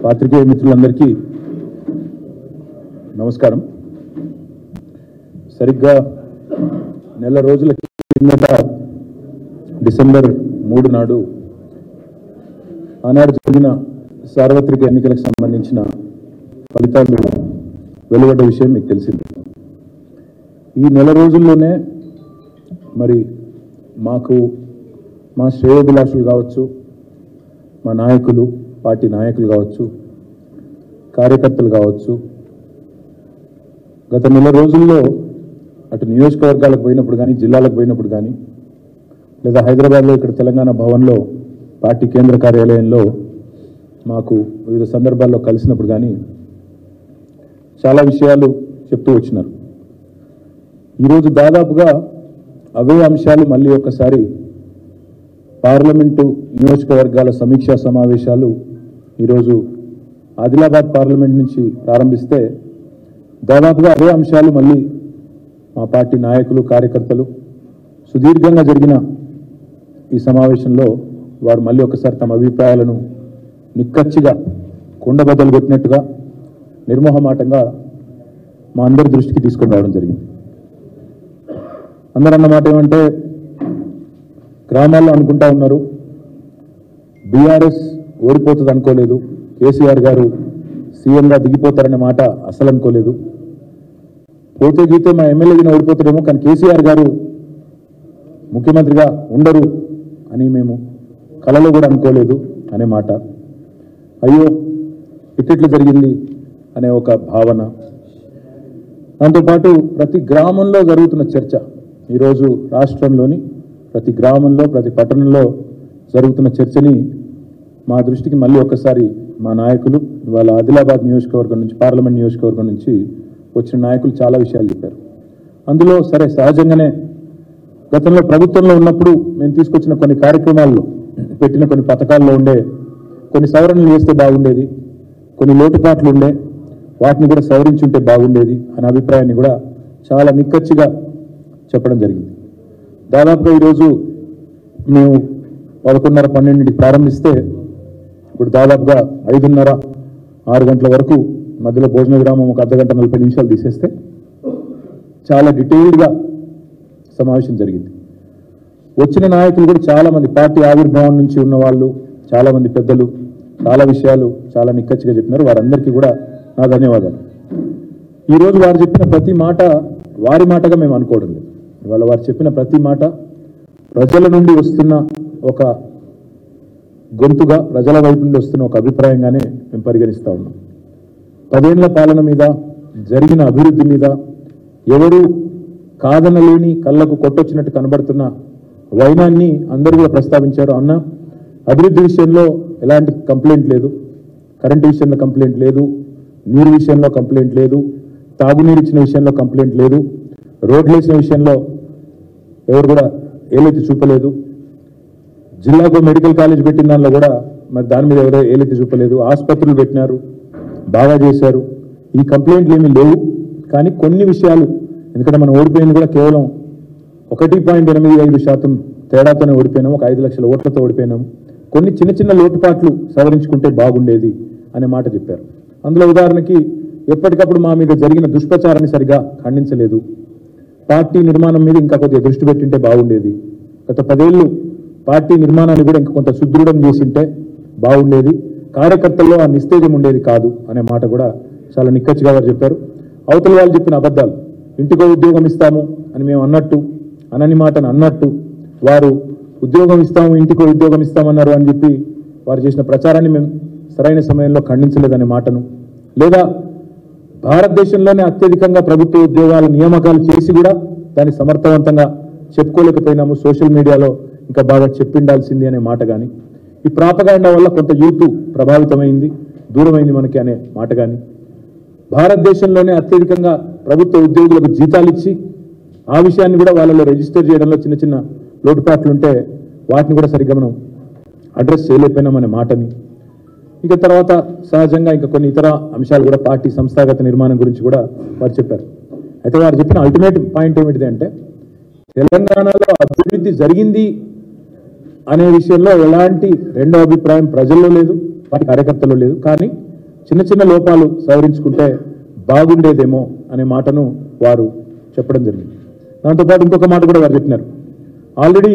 పాత్రికేయ మిత్రులందరికీ నమస్కారం. సరిగ్గా నెల రోజుల కిందట డిసెంబర్ 3 నాడు ఆనాడు జరిగిన సార్వత్రిక ఎన్నికలకు సంబంధించిన ఫలితాలు వెలువడ్డ విషయం మీకు తెలిసింది. ఈ నెల రోజుల్లోనే మరి మాకు మా శ్రేయోభిలాషులు కావచ్చు, మా నాయకులు, పార్టీ నాయకులు కావచ్చు, కార్యకర్తలు కావచ్చు, గత నెల రోజుల్లో అటు నియోజకవర్గాలకు పోయినప్పుడు కానీ, జిల్లాలకు పోయినప్పుడు కానీ, లేదా హైదరాబాద్లో ఇక్కడ తెలంగాణ భవన్లో పార్టీ కేంద్ర కార్యాలయంలో మాకు వివిధ సందర్భాల్లో కలిసినప్పుడు కానీ చాలా విషయాలు చెప్తూ వచ్చినారు. ఈరోజు దాదాపుగా అవే అంశాలు మళ్ళీ ఒక్కసారి పార్లమెంటు నియోజకవర్గాల సమీక్షా సమావేశాలు ఈరోజు ఆదిలాబాద్ పార్లమెంట్ నుంచి ప్రారంభిస్తే దాదాపుగా అవే అంశాలు మళ్ళీ మా పార్టీ నాయకులు, కార్యకర్తలు సుదీర్ఘంగా జరిగిన ఈ సమావేశంలో వారు మళ్ళీ ఒకసారి తమ అభిప్రాయాలను నిక్కచ్చిగా కుండబద్దలు కొట్టినట్టుగా నిర్మోహమాటంగా మా అందరి దృష్టికి తీసుకొని రావడం జరిగింది. అందరన్న మాట ఏమంటే, గ్రామాల్లో అనుకుంటా ఉన్నారు బీఆర్ఎస్ ఓడిపోతుంది అనుకోలేదు, కేసీఆర్ గారు సీఎంగా దిగిపోతారనే మాట అసలు అనుకోలేదు, పోతే గీతే మా ఎమ్మెల్యేగా ఓడిపోతారేమో కానీ కేసీఆర్ గారు ముఖ్యమంత్రిగా ఉండరు అని మేము కలలో కూడా అనుకోలేదు అనే మాట, అయ్యో ఇట్టిట్లు జరిగింది అనే ఒక భావన. దాంతోపాటు ప్రతి గ్రామంలో జరుగుతున్న చర్చ, ఈరోజు రాష్ట్రంలోని ప్రతి గ్రామంలో, ప్రతి పట్టణంలో జరుగుతున్న చర్చని మా దృష్టికి మళ్ళీ ఒక్కసారి మా నాయకులు, ఇవాళ ఆదిలాబాద్ నియోజకవర్గం నుంచి, పార్లమెంట్ నియోజకవర్గం నుంచి వచ్చిన నాయకులు చాలా విషయాలు చెప్పారు. అందులో సరే సహజంగానే గతంలో ప్రభుత్వంలో ఉన్నప్పుడు మేము తీసుకొచ్చిన కొన్ని కార్యక్రమాల్లో, పెట్టిన కొన్ని పథకాల్లో ఉండే కొన్ని సవరణలు చేస్తే బాగుండేది, కొన్ని లోటుపాట్లు ఉండే, వాటిని కూడా సవరించుంటే బాగుండేది అనే అభిప్రాయాన్ని కూడా చాలా నిక్కచ్చిగా చెప్పడం జరిగింది. దాదాపుగా ఈరోజు మేము 11:30-12 ప్రారంభిస్తే ఇప్పుడు దాదాపుగా 5:30-6 గంటల వరకు మధ్యలో భోజన విరామం ఒక అర్ధగంట 40 నిమిషాలు తీసేస్తే చాలా డీటెయిల్డ్గా సమావేశం జరిగింది. వచ్చిన నాయకులు కూడా చాలామంది పార్టీ ఆవిర్భావం నుంచి ఉన్న వాళ్ళు, చాలామంది పెద్దలు చాలా విషయాలు చాలా నిక్కచ్చిగా చెప్పినారు. వారందరికీ కూడా నా ధన్యవాదాలు. ఈరోజు వారు చెప్పిన ప్రతి మాట వారి మాటగా మేము అనుకోవడం లేదు. ఇవాళ వారు చెప్పిన ప్రతి మాట ప్రజల నుండి వస్తున్న ఒక గొంతుగా, ప్రజల వైపు నుండి వస్తున్న ఒక అభిప్రాయంగానే మేము పరిగణిస్తూ ఉన్నాం. 10 ఏళ్ల పాలన మీద, జరిగిన అభివృద్ధి మీద ఎవరు కాదనలేని, కళ్ళకు కొట్టొచ్చినట్టు కనబడుతున్న వైనాన్ని అందరూ కూడా ప్రస్తావించారు. అన్న అభివృద్ధి విషయంలో ఎలాంటి కంప్లైంట్ లేదు, కరెంటు విషయంలో కంప్లైంట్ లేదు, నీరు విషయంలో కంప్లైంట్ లేదు, తాగునీరు ఇచ్చిన విషయంలో కంప్లైంట్ లేదు, రోడ్లు వేసిన విషయంలో ఎవరు కూడా ఏలెత్తి చూపలేదు, జిల్లాకు మెడికల్ కాలేజ్ పెట్టిన దానిలో కూడా మరి దాని మీద ఎవరో ఏలెత్తి చూపలేదు, ఆసుపత్రులు పెట్టినారు, బాగా చేశారు, ఈ కంప్లైంట్లు ఏమీ లేవు. కానీ కొన్ని విషయాలు, ఎందుకంటే మనం ఓడిపోయింది కూడా కేవలం 1.85% తేడాతోనే ఓడిపోయినాము, ఒక 5 లక్షల ఓట్లతో ఓడిపోయినాము, కొన్ని చిన్న చిన్న లోటుపాట్లు సవరించుకుంటే బాగుండేది అనే మాట చెప్పారు. అందులో ఉదాహరణకి ఎప్పటికప్పుడు మా మీద జరిగిన దుష్ప్రచారాన్ని సరిగా ఖండించలేదు, పార్టీ నిర్మాణం మీద ఇంకా కొద్దిగా దృష్టి పెట్టింటే బాగుండేది, గత 10 ఏళ్ళు పార్టీ నిర్మాణాన్ని కూడా ఇంకా కొంత సుదృఢం చేసింటే బాగుండేది, కార్యకర్తల్లో ఆ నిస్తేజం ఉండేది కాదు అనే మాట కూడా చాలా నిక్కచ్చిగా వారు చెప్పారు. అవతల వాళ్ళు చెప్పిన అబద్ధాలు, ఇంటికో ఉద్యోగం ఇస్తాము అని మేము అన్నట్టు, అనని మాటను అన్నట్టు, వారు ఉద్యోగం ఇస్తాము, ఇంటికో ఉద్యోగం ఇస్తామన్నారు అని చెప్పి వారు చేసిన ప్రచారాన్ని మేము సరైన సమయంలో ఖండించలేదనే మాటను, లేదా భారతదేశంలోనే అత్యధికంగా ప్రభుత్వ ఉద్యోగాల నియామకాలు చేసి కూడా దాన్ని సమర్థవంతంగా చెప్పుకోలేకపోయినాము, సోషల్ మీడియాలో ఇంకా బాగా చెప్పిండాల్సింది అనే మాట కానీ, ఈ ప్రాపగాండా వల్ల కొంత యూత్ ప్రభావితమైంది, దూరమైంది మనకి అనే మాట కానీ, భారతదేశంలోనే అత్యధికంగా ప్రభుత్వ ఉద్యోగులకు జీతాలు ఇచ్చి ఆ విషయాన్ని కూడా వాళ్ళలో రిజిస్టర్ చేయడంలో చిన్న చిన్న లోటుపాట్లు ఉంటే వాటిని కూడా సరిగ్గా మనం అడ్రస్ చేయలేకపోయినామనే మాటని, ఇక తర్వాత సహజంగా ఇంకా కొన్ని ఇతర అంశాలు కూడా పార్టీ సంస్థాగత నిర్మాణం గురించి కూడా వారు చెప్పారు. అయితే వారు చెప్పిన అల్టిమేట్ పాయింట్ ఏమిటిది అంటే, తెలంగాణలో అభివృద్ధి జరిగింది అనే విషయంలో ఎలాంటి రెండో అభిప్రాయం ప్రజల్లో లేదు, పార్టీ కార్యకర్తల్లో లేదు. కానీ చిన్న చిన్న లోపాలు సవరించుకుంటే బాగుండేదేమో అనే మాటను వారు చెప్పడం జరిగింది. దాంతోపాటు ఇంకొక మాట కూడా వారు చెప్పినారు. ఆల్రెడీ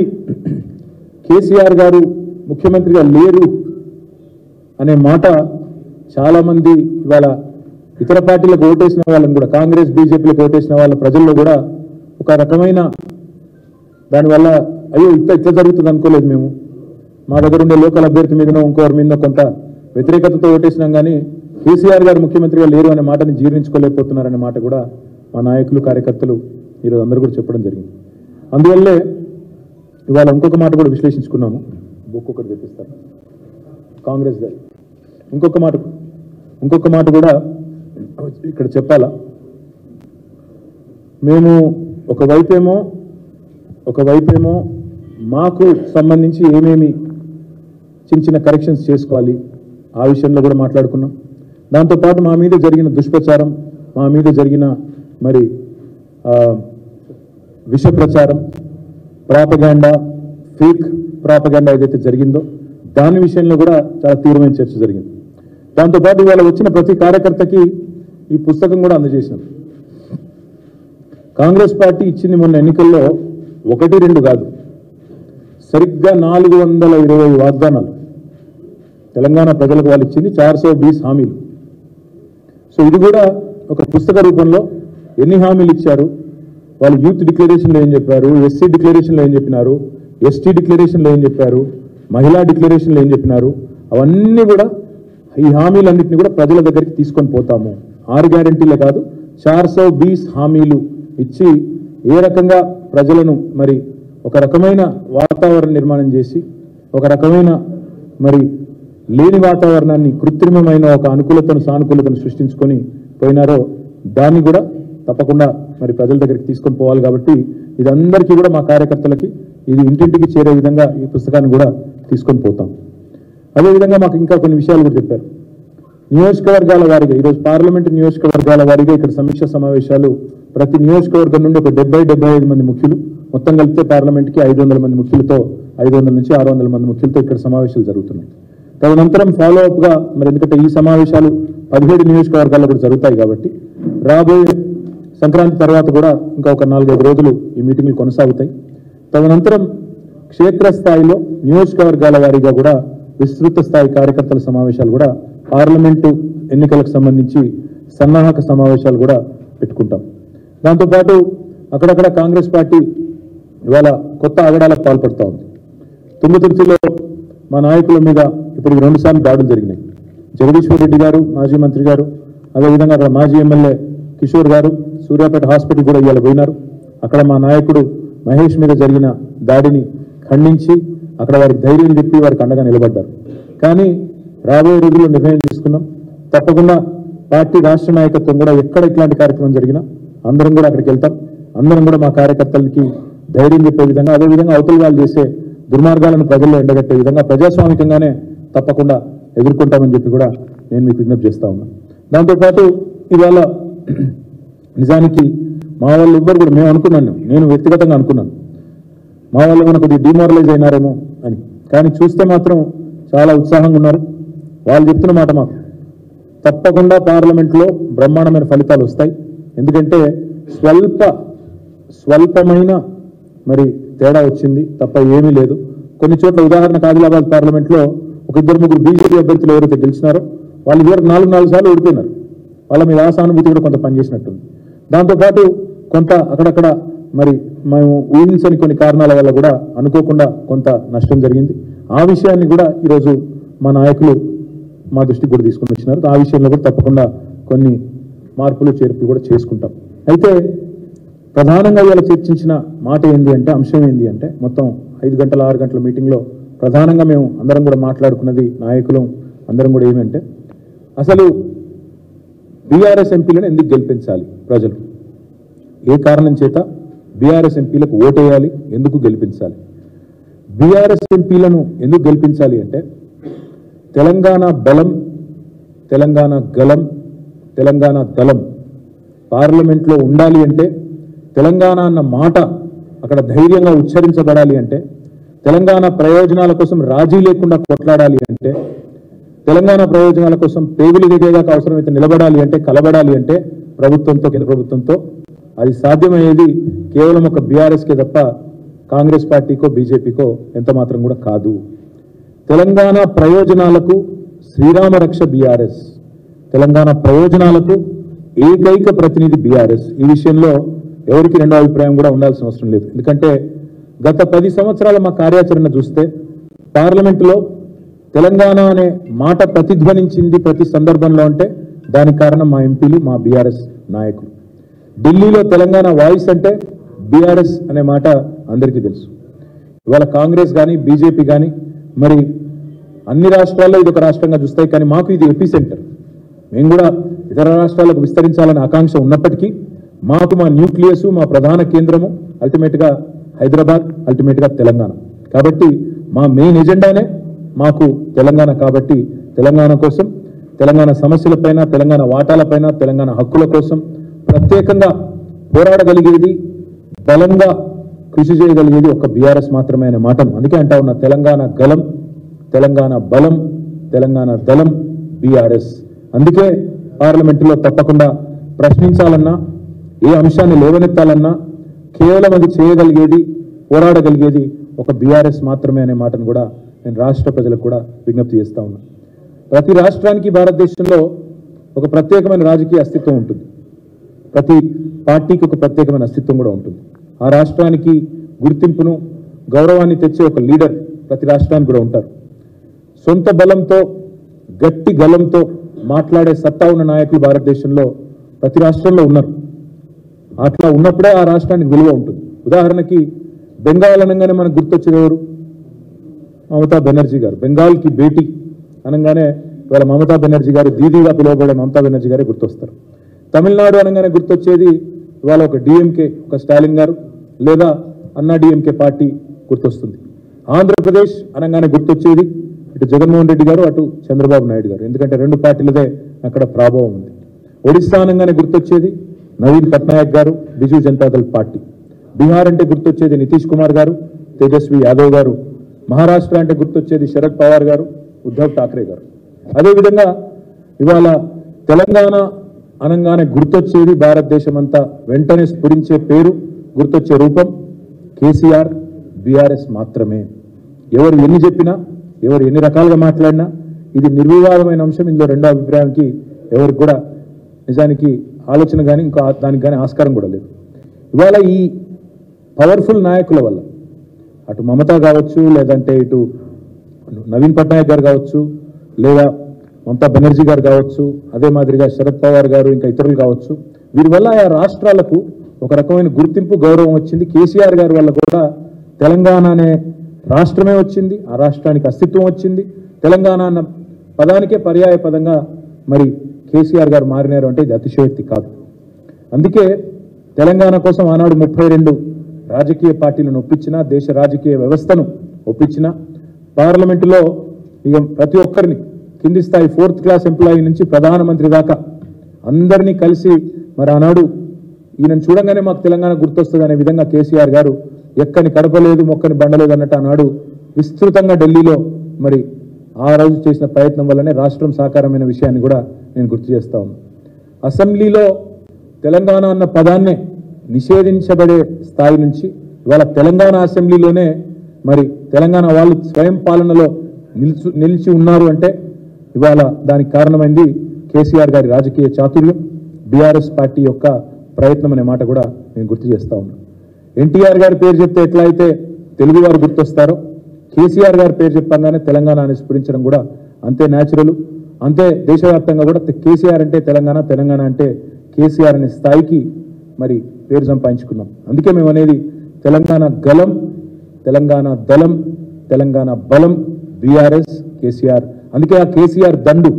కేసీఆర్ గారు ముఖ్యమంత్రిగా లేరు అనే మాట చాలామంది ఇవాళ ఇతర పార్టీలకు ఓటేసిన వాళ్ళని కూడా, కాంగ్రెస్ బీజేపీలకు ఓటేసిన వాళ్ళ ప్రజల్లో కూడా ఒక రకమైన దానివల్ల అయ్యో ఇట్లా జరుగుతుంది అనుకోలేదు, మేము మా దగ్గర ఉండే లోకల్ అభ్యర్థి మీదనో ఇంకోరి మీద కొంత వ్యతిరేకతతో ఓటేసినాం, కానీ కేసీఆర్ గారు ముఖ్యమంత్రిగా లేరు అనే మాటని జీర్ణించుకోలేకపోతున్నారనే మాట కూడా మా నాయకులు కార్యకర్తలు ఈరోజు అందరూ కూడా చెప్పడం జరిగింది. అందువల్లే ఇవాళ ఇంకొక మాట కూడా విశ్లేషించుకున్నాము. ఒక్కొక్కటి చెప్పిస్తారు కాంగ్రెస్ గారు. ఇంకొక మాట కూడా ఇక్కడ చెప్పాలా. మేము ఒకవైపేమో మాకు సంబంధించి ఏమేమి చిన్న కరెక్షన్స్ చేసుకోవాలి ఆ విషయంలో కూడా మాట్లాడుకున్నాం. దాంతోపాటు మా మీద జరిగిన దుష్ప్రచారం, మా మీద జరిగిన మరి విష ప్రచారం, ప్రాపగాండా, ఫేక్ ప్రాపగాండా ఏదైతే జరిగిందో దాని విషయంలో కూడా చాలా తీవ్రమైన చర్చ జరిగింది. దాంతోపాటు ఇవాళ వచ్చిన ప్రతి కార్యకర్తకి ఈ పుస్తకం కూడా అందజేసినాం. కాంగ్రెస్ పార్టీ ఇచ్చింది మొన్న ఎన్నికల్లో 1-2 కాదు, సరిగ్గా 420 వాగ్దానాలు తెలంగాణ ప్రజలకు వాళ్ళు ఇచ్చింది, 420 హామీలు. సో ఇది కూడా ఒక పుస్తక రూపంలో ఎన్ని హామీలు ఇచ్చారు, వాళ్ళు యూత్ డిక్లరేషన్లో ఏం చెప్పారు, ఎస్సీ డిక్లరేషన్లో ఏం చెప్పినారు, ఎస్టీ డిక్లరేషన్లో ఏం చెప్పారు, మహిళా డిక్లరేషన్లో ఏం చెప్పినారు, అవన్నీ కూడా ఈ హామీలన్నింటినీ కూడా ప్రజల దగ్గరికి తీసుకొని పోతాము. 6 గ్యారెంటీలే కాదు, 420 హామీలు ఇచ్చి ఏ రకంగా ప్రజలను మరి ఒక రకమైన వాతావరణ నిర్మాణం చేసి ఒక రకమైన మరి లేని వాతావరణాన్ని కృత్రిమమైన ఒక అనుకూలతను సానుకూలతను సృష్టించుకొని పోయినారో దాన్ని కూడా తప్పకుండా మరి ప్రజల దగ్గరికి తీసుకొని పోవాలి. కాబట్టి ఇది అందరికీ కూడా మా కార్యకర్తలకి ఇది ఇంటింటికి చేరే విధంగా ఈ పుస్తకాన్ని కూడా తీసుకొని పోతాం. అదేవిధంగా మాకు ఇంకా కొన్ని విషయాలు కూడా చెప్పారు. నియోజకవర్గాల వారీగా ఈరోజు పార్లమెంటు నియోజకవర్గాల వారీగా ఇక్కడ సమీక్ష సమావేశాలు ప్రతి నియోజకవర్గం నుండి ఒక 70-75 మంది ముఖ్యులు, మొత్తం కలిపితే పార్లమెంట్కి 500 మంది ముఖ్యులతో 500 నుంచి 600 మంది ముఖ్యులతో ఇక్కడ సమావేశాలు జరుగుతున్నాయి. తదనంతరం ఫాలోఅప్గా మరి ఎందుకంటే ఈ సమావేశాలు 17 నియోజకవర్గాల్లో కూడా జరుగుతాయి కాబట్టి రాబోయే సంక్రాంతి తర్వాత కూడా ఇంకా ఒక 4-5 రోజులు ఈ మీటింగ్లు కొనసాగుతాయి. తదనంతరం క్షేత్రస్థాయిలో నియోజకవర్గాల వారీగా కూడా విస్తృత స్థాయి కార్యకర్తల సమావేశాలు కూడా పార్లమెంటు ఎన్నికలకు సంబంధించి సన్నాహక సమావేశాలు కూడా పెట్టుకుంటాం. దాంతోపాటు అక్కడక్కడ కాంగ్రెస్ పార్టీ ఇవాళ కొత్త ఆగడాలకు పాల్పడుతూ ఉంది. తుంగతుర్తిలో మా నాయకుల మీద ఇప్పుడు 2 సార్లు దాడులు జరిగినాయి. జగదీశ్వర్ రెడ్డి గారు మాజీ మంత్రి గారు, అదేవిధంగా అక్కడ మాజీ ఎమ్మెల్యే కిషోర్ గారు సూర్యాపేట హాస్పిటల్ కూడా ఇవాళ పోయినారు. అక్కడ మా నాయకుడు మహేష్ మీద జరిగిన దాడిని ఖండించి అక్కడ వారికి ధైర్యం చెప్పి వారికి అండగా నిలబడ్డారు. కానీ రాబోయే రోజుల్లో నిర్ణయం తీసుకున్నాం, తప్పకుండా పార్టీ రాష్ట్ర నాయకత్వం కూడా ఎక్కడ ఇట్లాంటి కార్యక్రమం జరిగినా అందరం కూడా అక్కడికి వెళ్తాం. అందరం కూడా మా కార్యకర్తలకి ధైర్యం చెప్పే విధంగా, అదేవిధంగా అవతల వాళ్ళు చేసే దుర్మార్గాలను ప్రజల్లో ఎండగట్టే విధంగా ప్రజాస్వామికంగానే తప్పకుండా ఎదుర్కొంటామని చెప్పి కూడా నేను మీకు విజ్ఞప్తి చేస్తా ఉన్నా. దాంతోపాటు ఇవాళ నిజానికి మా వాళ్ళు ఎవ్వరు కూడా మేము అనుకున్నాను, నేను వ్యక్తిగతంగా అనుకున్నాను మా వాళ్ళు మనకు కొద్దిగా డిమారలైజ్ అయినారేమో అని, కానీ చూస్తే మాత్రం చాలా ఉత్సాహంగా ఉన్నారు. వాళ్ళు చెప్తున్న మాట మాకు తప్పకుండా పార్లమెంట్లో బ్రహ్మాండమైన ఫలితాలు వస్తాయి. ఎందుకంటే స్వల్పమైన మరి తేడా వచ్చింది తప్ప ఏమీ లేదు. కొన్ని చోట్ల ఉదాహరణకు ఆదిలాబాద్ పార్లమెంట్లో ఒక 2-3 బీజేపీ అభ్యర్థులు ఎవరైతే గెలిచినారో వాళ్ళు ఇదివరకు 4 సార్లు ఓడిపోయినారు. వాళ్ళ మీద ఆసానుభూతి కూడా కొంత పనిచేసినట్టుంది. దాంతోపాటు కొంత అక్కడక్కడ మరి మేము ఊహించని కొన్ని కారణాల వల్ల కూడా అనుకోకుండా కొంత నష్టం జరిగింది. ఆ విషయాన్ని కూడా ఈరోజు మా నాయకులు మా దృష్టికి కూడా తీసుకుని వచ్చినారు. ఆ విషయంలో కూడా తప్పకుండా కొన్ని మార్పులు చేర్పులు కూడా చేసుకుంటాం. అయితే ప్రధానంగా ఇవాళ చర్చించిన మాట ఏంది అంటే, అంశం ఏంది అంటే, మొత్తం 5 గంటల 6 గంటల మీటింగ్లో ప్రధానంగా మేము అందరం కూడా మాట్లాడుకున్నది, నాయకులు అందరం కూడా ఏమంటే, అసలు బీఆర్ఎస్ ఎంపీలను ఎందుకు గెలిపించాలి ప్రజలు, ఏ కారణం చేత బీఆర్ఎస్ ఎంపీలకు ఓటేయాలి, ఎందుకు గెలిపించాలి. బీఆర్ఎస్ ఎంపీలను ఎందుకు గెలిపించాలి అంటే, తెలంగాణ బలం, తెలంగాణ గలం, తెలంగాణ దళం పార్లమెంట్లో ఉండాలి అంటే, తెలంగాణ అన్న మాట అక్కడ ధైర్యంగా ఉచ్చరించబడాలి అంటే, తెలంగాణ ప్రయోజనాల కోసం రాజీ లేకుండా కొట్లాడాలి అంటే, తెలంగాణ ప్రయోజనాల కోసం పేగులు దిగేదాకా అవసరమైతే నిలబడాలి అంటే, కలబడాలి అంటే ప్రభుత్వంతో, కేంద్ర ప్రభుత్వంతో అది సాధ్యమయ్యేది కేవలం ఒక బీఆర్ఎస్కే తప్ప కాంగ్రెస్ పార్టీకో బీజేపీకో ఎంత మాత్రం కూడా కాదు. తెలంగాణ ప్రయోజనాలకు శ్రీరామ రక్ష బీఆర్ఎస్, తెలంగాణ ప్రయోజనాలకు ఏకైక ప్రతినిధి బీఆర్ఎస్. ఈ విషయంలో ఎవరికి రెండో అభిప్రాయం కూడా ఉండాల్సిన అవసరం లేదు. ఎందుకంటే గత 10 సంవత్సరాల మా కార్యాచరణ చూస్తే పార్లమెంటులో తెలంగాణ అనే మాట ప్రతిధ్వనించింది ప్రతి సందర్భంలో అంటే దానికి కారణం మా ఎంపీలు, మా బీఆర్ఎస్ నాయకులు. ఢిల్లీలో తెలంగాణ వాయిస్ అంటే బీఆర్ఎస్ అనే మాట అందరికీ తెలుసు. ఇవాళ కాంగ్రెస్ కానీ బీజేపీ కానీ మరి అన్ని రాష్ట్రాల్లో ఇది ఒక రాష్ట్రంగా చూస్తాయి, కానీ మాకు ఇది ఎపి సెంటర్. మేము కూడా ఇతర రాష్ట్రాలకు విస్తరించాలనే ఆకాంక్ష ఉన్నప్పటికీ మాకు మా న్యూక్లియస్, మా ప్రధాన కేంద్రము అల్టిమేట్గా హైదరాబాద్, అల్టిమేట్గా తెలంగాణ. కాబట్టి మా మెయిన్ ఎజెండానే మాకు తెలంగాణ. కాబట్టి తెలంగాణ కోసం, తెలంగాణ సమస్యలపైన, తెలంగాణ వాటాలపైన, తెలంగాణ హక్కుల కోసం ప్రత్యేకంగా పోరాడగలిగేది, బలంగా కృషి చేయగలిగేది ఒక బీఆర్ఎస్ మాత్రమే అనే మాటను అందుకే అంటా ఉన్న తెలంగాణ గలం, తెలంగాణ బలం, తెలంగాణ దళం బీఆర్ఎస్. అందుకే పార్లమెంటులో తప్పకుండా ప్రశ్నించాలన్నా, ఏ అంశాన్ని లేవనెత్తాలన్నా కేవలం అది చేయగలిగేది, పోరాడగలిగేది ఒక బీఆర్ఎస్ మాత్రమే అనే మాటను కూడా నేను రాష్ట్ర ప్రజలకు కూడా విజ్ఞప్తి చేస్తా ఉన్నా. ప్రతి రాష్ట్రానికి భారతదేశంలో ఒక ప్రత్యేకమైన రాజకీయ అస్తిత్వం ఉంటుంది. ప్రతి పార్టీకి ఒక ప్రత్యేకమైన అస్తిత్వం కూడా ఉంటుంది. ఆ రాష్ట్రానికి గుర్తింపును, గౌరవాన్ని తెచ్చే ఒక లీడర్ ప్రతి రాష్ట్రానికి కూడా ఉంటారు. సొంత బలంతో, గట్టి గలంతో మాట్లాడే సత్తా ఉన్న నాయకులు భారతదేశంలో ప్రతి రాష్ట్రంలో ఉన్నారు. అట్లా ఉన్నప్పుడే ఆ రాష్ట్రానికి విలువ ఉంటుంది. ఉదాహరణకి బెంగాల్ అనగానే మనకు గుర్తొచ్చేది ఎవరు? మమతా బెనర్జీ గారు. బెంగాల్కి భేటీ అనగానే ఇవాళ మమతా బెనర్జీ గారు, దీదీగా పిలువబడే మమతా బెనర్జీ గారే గుర్తొస్తారు. తమిళనాడు అనగానే గుర్తొచ్చేది ఇవాళ ఒక డిఎంకే, ఒక స్టాలిన్ గారు, లేదా అన్నా డిఎంకే పార్టీ గుర్తొస్తుంది. ఆంధ్రప్రదేశ్ అనగానే గుర్తొచ్చేది ఇటు జగన్మోహన్ రెడ్డి గారు, అటు చంద్రబాబు నాయుడు గారు. ఎందుకంటే రెండు పార్టీలదే అక్కడ ప్రభావం ఉంది. ఒడిశా అనగానే గుర్తొచ్చేది నవీన్ పట్నాయక్ గారు, బిజు జనతాదళ్ పార్టీ. బీహార్ అంటే గుర్తొచ్చేది నితీష్ కుమార్ గారు, తేజస్వి యాదవ్ గారు. మహారాష్ట్ర అంటే గుర్తొచ్చేది శరద్ పవార్ గారు, ఉద్ధవ్ ఠాక్రే గారు. అదేవిధంగా ఇవాళ తెలంగాణ అనగానే గుర్తొచ్చేది భారతదేశం అంతా వెంటనే స్ఫురించే పేరు, గుర్తొచ్చే రూపం కేసీఆర్, బీఆర్ఎస్ మాత్రమే. ఎవరు ఎన్ని చెప్పినా, ఎవరు ఎన్ని రకాలుగా మాట్లాడినా ఇది నిర్వివాదమైన అంశం. ఇందులో రెండో అభిప్రాయానికి ఎవరికి కూడా నిజానికి ఆలోచన కానీ ఇంకా దానికి కానీ ఆస్కారం కూడా లేదు. ఇవాళ ఈ పవర్ఫుల్ నాయకుల వల్ల అటు మమతా కావచ్చు, లేదంటే ఇటు నవీన్ పట్నాయక్ గారు కావచ్చు, లేదా మమతా బెనర్జీ గారు కావచ్చు, అదే మాదిరిగా శరద్ పవార్ గారు, ఇంకా ఇతరులు కావచ్చు, వీరి వల్ల ఆ రాష్ట్రాలకు ఒక రకమైన గుర్తింపు, గౌరవం వచ్చింది. కేసీఆర్ గారి వల్ల కూడా తెలంగాణ అనే రాష్ట్రమే వచ్చింది, ఆ రాష్ట్రానికి అస్తిత్వం వచ్చింది. తెలంగాణ అన్న పదానికే పర్యాయ పదంగా మరి కేసీఆర్ గారు మారినారు అంటే ఇది అతిశయోక్తి కాదు. అందుకే తెలంగాణ కోసం ఆనాడు 32 రాజకీయ పార్టీలను ఒప్పించిన, దేశ రాజకీయ వ్యవస్థను ఒప్పించిన, పార్లమెంటులో ఇక ప్రతి ఒక్కరిని కింది స్థాయి 4th క్లాస్ ఎంప్లాయీ నుంచి ప్రధానమంత్రి దాకా అందరినీ కలిసి మరి ఆనాడు ఈయనను చూడంగానే మాకు తెలంగాణ గుర్తొస్తుంది అనే విధంగా కేసీఆర్ గారు ఎక్కని కడపలేదు, మొక్కని బండలేదు అన్నట్టు ఆనాడు విస్తృతంగా ఢిల్లీలో మరి ఆ రోజు చేసిన ప్రయత్నం వల్లనే రాష్ట్రం సాకారమైన విషయాన్ని కూడా నేను గుర్తు చేస్తా ఉన్నాను. అసెంబ్లీలో తెలంగాణ అన్న పదాన్నే నిషేధించబడే స్థాయి నుంచి ఇవాళ తెలంగాణ అసెంబ్లీలోనే మరి తెలంగాణ వాళ్ళు స్వయం పాలనలో నిలిచి ఉన్నారు అంటే ఇవాళ దానికి కారణమైంది కేసీఆర్ గారి రాజకీయ చాతుర్యం, బీఆర్ఎస్ పార్టీ యొక్క ప్రయత్నం అనే మాట కూడా నేను గుర్తు చేస్తా ఉన్నాను. ఎన్టీఆర్ గారి పేరు చెప్తే ఎట్లా అయితే తెలుగు వారు గుర్తొస్తారో, కేసీఆర్ గారి పేరు చెప్పగానే తెలంగాణ అని స్ఫురించడం కూడా అంతే న్యాచురల్. అంతే దేశవ్యాప్తంగా కూడా కేసీఆర్ అంటే తెలంగాణ, తెలంగాణ అంటే కేసీఆర్ అనే స్థాయికి మరి పేరు సంపాదించుకున్నాం. అందుకే మేము అనేది తెలంగాణ గలం, తెలంగాణ దళం, తెలంగాణ బలం బీఆర్ఎస్, కేసీఆర్. అందుకే ఆ కేసీఆర్ దండు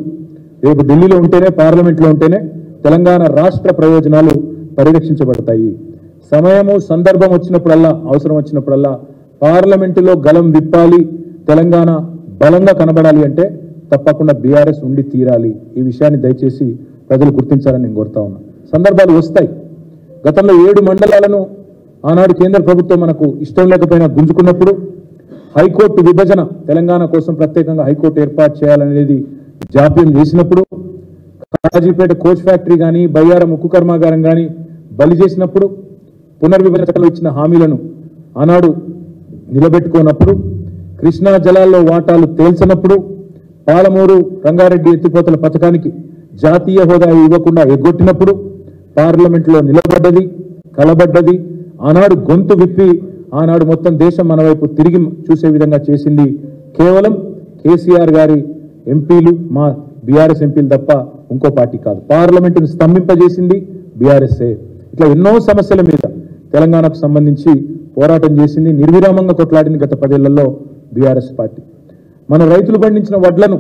రేపు ఢిల్లీలో ఉంటేనే, పార్లమెంట్లో ఉంటేనే తెలంగాణ రాష్ట్ర ప్రయోజనాలు పరిరక్షించబడతాయి. సమయము, సందర్భం వచ్చినప్పుడల్లా, అవసరం వచ్చినప్పుడల్లా పార్లమెంటులో గలం విప్పాలి, తెలంగాణ బలంగా కనబడాలి అంటే తప్పకుండా బీఆర్ఎస్ ఉండి తీరాలి. ఈ విషయాన్ని దయచేసి ప్రజలు గుర్తించాలని నేను కోరుతా ఉన్నా. సందర్భాలు వస్తాయి. గతంలో 7 మండలాలను ఆనాడు కేంద్ర ప్రభుత్వం మనకు ఇష్టం లేకపోయినా గుంజుకున్నప్పుడు హైకోర్టు విభజన, తెలంగాణ కోసం ప్రత్యేకంగా హైకోర్టు ఏర్పాటు చేయాలనేది జాప్యం చేసినప్పుడు, కాజీపేట కోచ్ ఫ్యాక్టరీ కానీ, బయ్యారం ఉక్కు కర్మాగారం కానీ బలి చేసినప్పుడు, పునర్విభజన చట్టంలో ఇచ్చిన హామీలను ఆనాడు నిలబెట్టుకోనప్పుడు, కృష్ణా జలాల్లో వాటాలు తేల్చినప్పుడు, పాలమూరు రంగారెడ్డి ఎత్తిపోతల పథకానికి జాతీయ హోదా ఇవ్వకుండా ఎగ్గొట్టినప్పుడు పార్లమెంట్లో నిలబడ్డది, కలబడ్డది. ఆనాడు గొంతు విప్పి ఆనాడు మొత్తం దేశం మన వైపు తిరిగి చూసే విధంగా చేసింది కేవలం కేసీఆర్ గారి ఎంపీలు, మా బీఆర్ఎస్ ఎంపీలు తప్ప ఇంకో పార్టీ కాదు. పార్లమెంటును స్తంభింపజేసింది బీఆర్ఎస్ఏ. ఇట్లా ఎన్నో సమస్యల మీద తెలంగాణకు సంబంధించి పోరాటం చేసింది, నిర్విరామంగా కొట్లాడింది గత 10 ఏళ్లలో బీఆర్ఎస్ పార్టీ. మన రైతులు పండించిన వడ్లను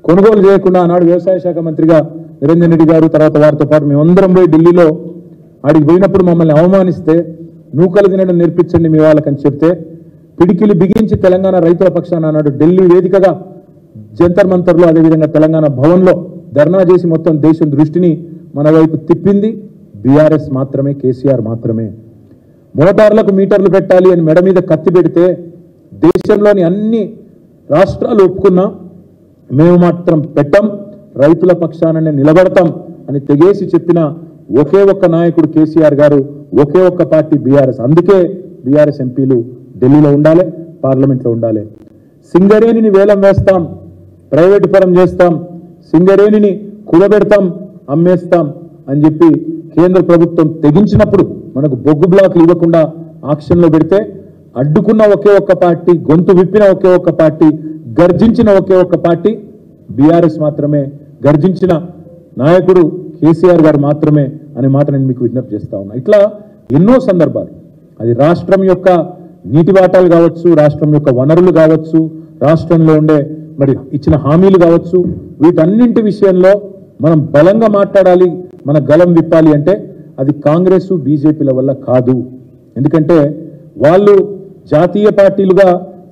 కొనుగోలు చేయకుండా ఆనాడు వ్యవసాయ శాఖ మంత్రిగా నిరంజన్ రెడ్డి గారు, తర్వాత వారితో పాటు మేమందరం పోయి ఢిల్లీలో ఆడికి పోయినప్పుడు మమ్మల్ని అవమానిస్తే నూకలు తినడం నేర్పించండి మీ వాళ్ళకని చెప్తే పిడికిలి బిగించి తెలంగాణ రైతుల పక్షాన ఆనాడు ఢిల్లీ వేదికగా జంతర్ మంతర్లో, అదేవిధంగా తెలంగాణ భవన్లో ధర్నా చేసి మొత్తం దేశం దృష్టిని మన వైపు తిప్పింది బీఆర్ఎస్ మాత్రమే, కేసీఆర్ మాత్రమే. మోటార్లకు మీటర్లు పెట్టాలి అని మెడ మీద కత్తి పెడితే దేశంలోని అన్ని రాష్ట్రాలు ఒప్పుకున్నా మేము మాత్రం పెట్టం, రైతుల పక్షాననే నిలబడతాం అని తెగేసి చెప్పిన ఒకే ఒక్క నాయకుడు కేసీఆర్ గారు, ఒకే ఒక్క పార్టీ బీఆర్ఎస్. అందుకే బీఆర్ఎస్ ఎంపీలు ఢిల్లీలో ఉండాలి, పార్లమెంట్లో ఉండాలి. సింగరేణిని వేలం వేస్తాం, ప్రైవేటు పరం చేస్తాం, సింగరేణిని కూడబెడతాం, అమ్మేస్తాం అని చెప్పి కేంద్ర ప్రభుత్వం తెగించినప్పుడు మనకు బొగ్గు బ్లాక్లు ఇవ్వకుండా ఆక్షన్లో పెడితే అడ్డుకున్న ఒకే ఒక్క పార్టీ, గొంతు విప్పిన ఒకే ఒక్క పార్టీ, గర్జించిన ఒకే ఒక్క పార్టీ బీఆర్ఎస్ మాత్రమే, గర్జించిన నాయకుడు కేసీఆర్ గారు మాత్రమే అనే మాట నేను మీకు విజ్ఞప్తి చేస్తా ఉన్నా. ఇట్లా ఎన్నో సందర్భాలు, అది రాష్ట్రం యొక్క నీటి వాటాలు కావచ్చు, రాష్ట్రం యొక్క వనరులు కావచ్చు, రాష్ట్రంలో ఉండే మరి ఇచ్చిన హామీలు కావచ్చు, వీటన్నింటి విషయంలో మనం బలంగా మాట్లాడాలి, మన గలం విప్పాలి అంటే అది కాంగ్రెస్ బీజేపీల వల్ల కాదు. ఎందుకంటే వాళ్ళు జాతీయ పార్టీలుగా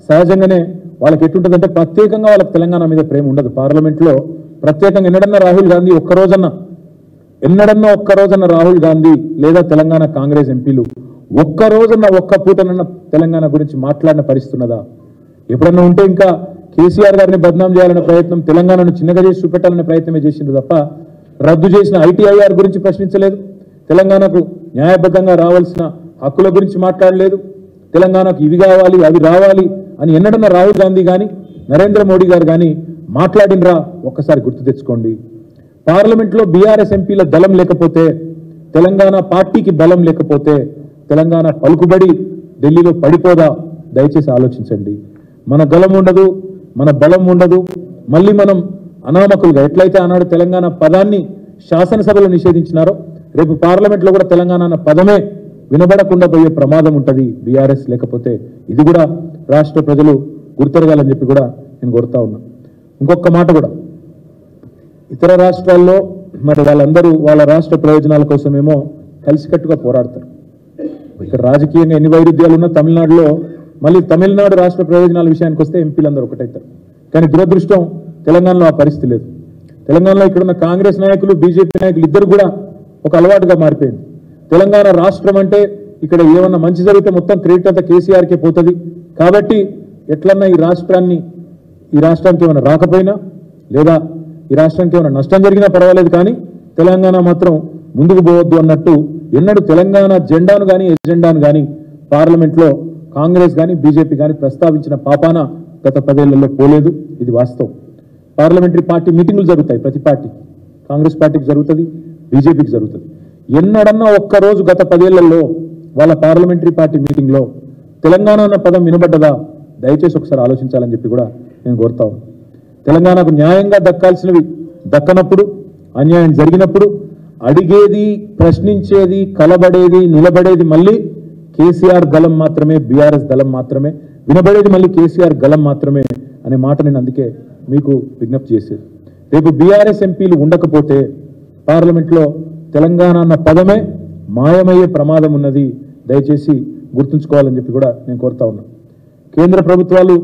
సహజంగానే వాళ్ళకి ఎట్టుంటుందంటే ప్రత్యేకంగా వాళ్ళకి తెలంగాణ మీద ప్రేమ ఉండదు. పార్లమెంట్లో ప్రత్యేకంగా ఎన్నడన్నా రాహుల్ గాంధీ ఒక్కరోజన్న రాహుల్ గాంధీ లేదా తెలంగాణ కాంగ్రెస్ ఎంపీలు ఒక్కరోజన్న ఒక్క పూటనన్న తెలంగాణ గురించి మాట్లాడిన పరిస్థితున్నదా? ఎప్పుడన్నా ఉంటే ఇంకా కేసీఆర్ గారిని బద్నాం చేయాలనే ప్రయత్నం, తెలంగాణను చిన్నగా చేసి చూపెట్టాలనే ప్రయత్నమే చేసిండ్రు తప్ప రద్దు చేసిన ఐటీఐఆర్ గురించి ప్రశ్నించలేదు, తెలంగాణకు న్యాయబద్ధంగా రావాల్సిన హక్కుల గురించి మాట్లాడలేదు, తెలంగాణకు ఇవి కావాలి అవి రావాలి అని ఎన్నడన్నా రాహుల్ గాంధీ కానీ నరేంద్ర మోడీ గారు కానీ మాట్లాడినరా? ఒక్కసారి గుర్తు తెచ్చుకోండి. పార్లమెంట్లో బీఆర్ఎస్ ఎంపీల దళం లేకపోతే, తెలంగాణ పార్టీకి బలం లేకపోతే తెలంగాణ పలుకుబడి ఢిల్లీలో పడిపోదా? దయచేసి ఆలోచించండి. మన గలం ఉండదు, మన బలం ఉండదు, మళ్ళీ మనం అనామకులుగా ఎట్లయితే ఆనాడు తెలంగాణ పదాన్ని శాసనసభలో నిషేధించినారో రేపు పార్లమెంట్లో కూడా తెలంగాణ అన్న పదమే వినబడకుండా పోయే ప్రమాదం ఉంటుంది బీఆర్ఎస్ లేకపోతే. ఇది కూడా రాష్ట్ర ప్రజలు గుర్తెరగాలని చెప్పి కూడా నేను కోరుతా ఉన్నా. ఇంకొక మాట కూడా, ఇతర రాష్ట్రాల్లో మరి వాళ్ళందరూ వాళ్ళ రాష్ట్ర ప్రయోజనాల కోసమేమో కలిసికట్టుగా పోరాడతారు. ఇక్కడ రాజకీయంగా ఎన్ని వైరుధ్యాలు ఉన్నా తమిళనాడులో మళ్ళీ తమిళనాడు రాష్ట్ర ప్రయోజనాల విషయానికి వస్తే ఎంపీలందరూ ఒకటవుతారు. కానీ దురదృష్టం తెలంగాణలో ఆ పరిస్థితి లేదు. తెలంగాణలో ఇక్కడున్న కాంగ్రెస్ నాయకులు, బీజేపీ నాయకులు ఇద్దరు కూడా ఒక అలవాటుగా మారిపోయింది. తెలంగాణ రాష్ట్రం అంటే ఇక్కడ ఏమన్నా మంచి జరిగితే మొత్తం క్రెడిట్ అంతా కేసీఆర్కే పోతుంది కాబట్టి ఎట్లన్నా ఈ రాష్ట్రానికి ఏమైనా రాకపోయినా లేదా ఈ రాష్ట్రానికి ఏమైనా నష్టం జరిగినా పర్వాలేదు కానీ తెలంగాణ మాత్రం ముందుకు పోవద్దు అన్నట్టు ఎన్నడూ తెలంగాణ జెండాను కానీ ఎజెండాను కానీ పార్లమెంట్లో కాంగ్రెస్ కానీ బీజేపీ కానీ ప్రస్తావించిన పాపాన గత 10 ఏళ్లలో పోలేదు. ఇది వాస్తవం. పార్లమెంటరీ పార్టీ మీటింగులు జరుగుతాయి, ప్రతి పార్టీ, కాంగ్రెస్ పార్టీకి జరుగుతుంది, బీజేపీకి జరుగుతుంది. ఎన్నడన్నా ఒక్కరోజు గత 10 ఏళ్లలో వాళ్ళ పార్లమెంటరీ పార్టీ మీటింగ్లో తెలంగాణ అన్న పదం వినబడ్డదా? దయచేసి ఒకసారి ఆలోచించాలని చెప్పి కూడా నేను కోరుతా ఉన్నాను. తెలంగాణకు న్యాయంగా దక్కాల్సినవి దక్కనప్పుడు, అన్యాయం జరిగినప్పుడు అడిగేది, ప్రశ్నించేది, కలబడేది, నిలబడేది మళ్ళీ కేసీఆర్ గలం మాత్రమే, బీఆర్ఎస్ దళం మాత్రమే, వినబడేది మళ్ళీ కేసీఆర్ గలం మాత్రమే అనే మాట నేను అందుకే మీకు విజ్ఞప్తి చేసేది. రేపు బీఆర్ఎస్ ఎంపీలు ఉండకపోతే పార్లమెంట్లో తెలంగాణ అన్న పదమే మాయమయ్యే ప్రమాదం ఉన్నది. దయచేసి గుర్తుంచుకోవాలని చెప్పి కూడా నేను కోరుతా ఉన్నా. కేంద్ర ప్రభుత్వాలు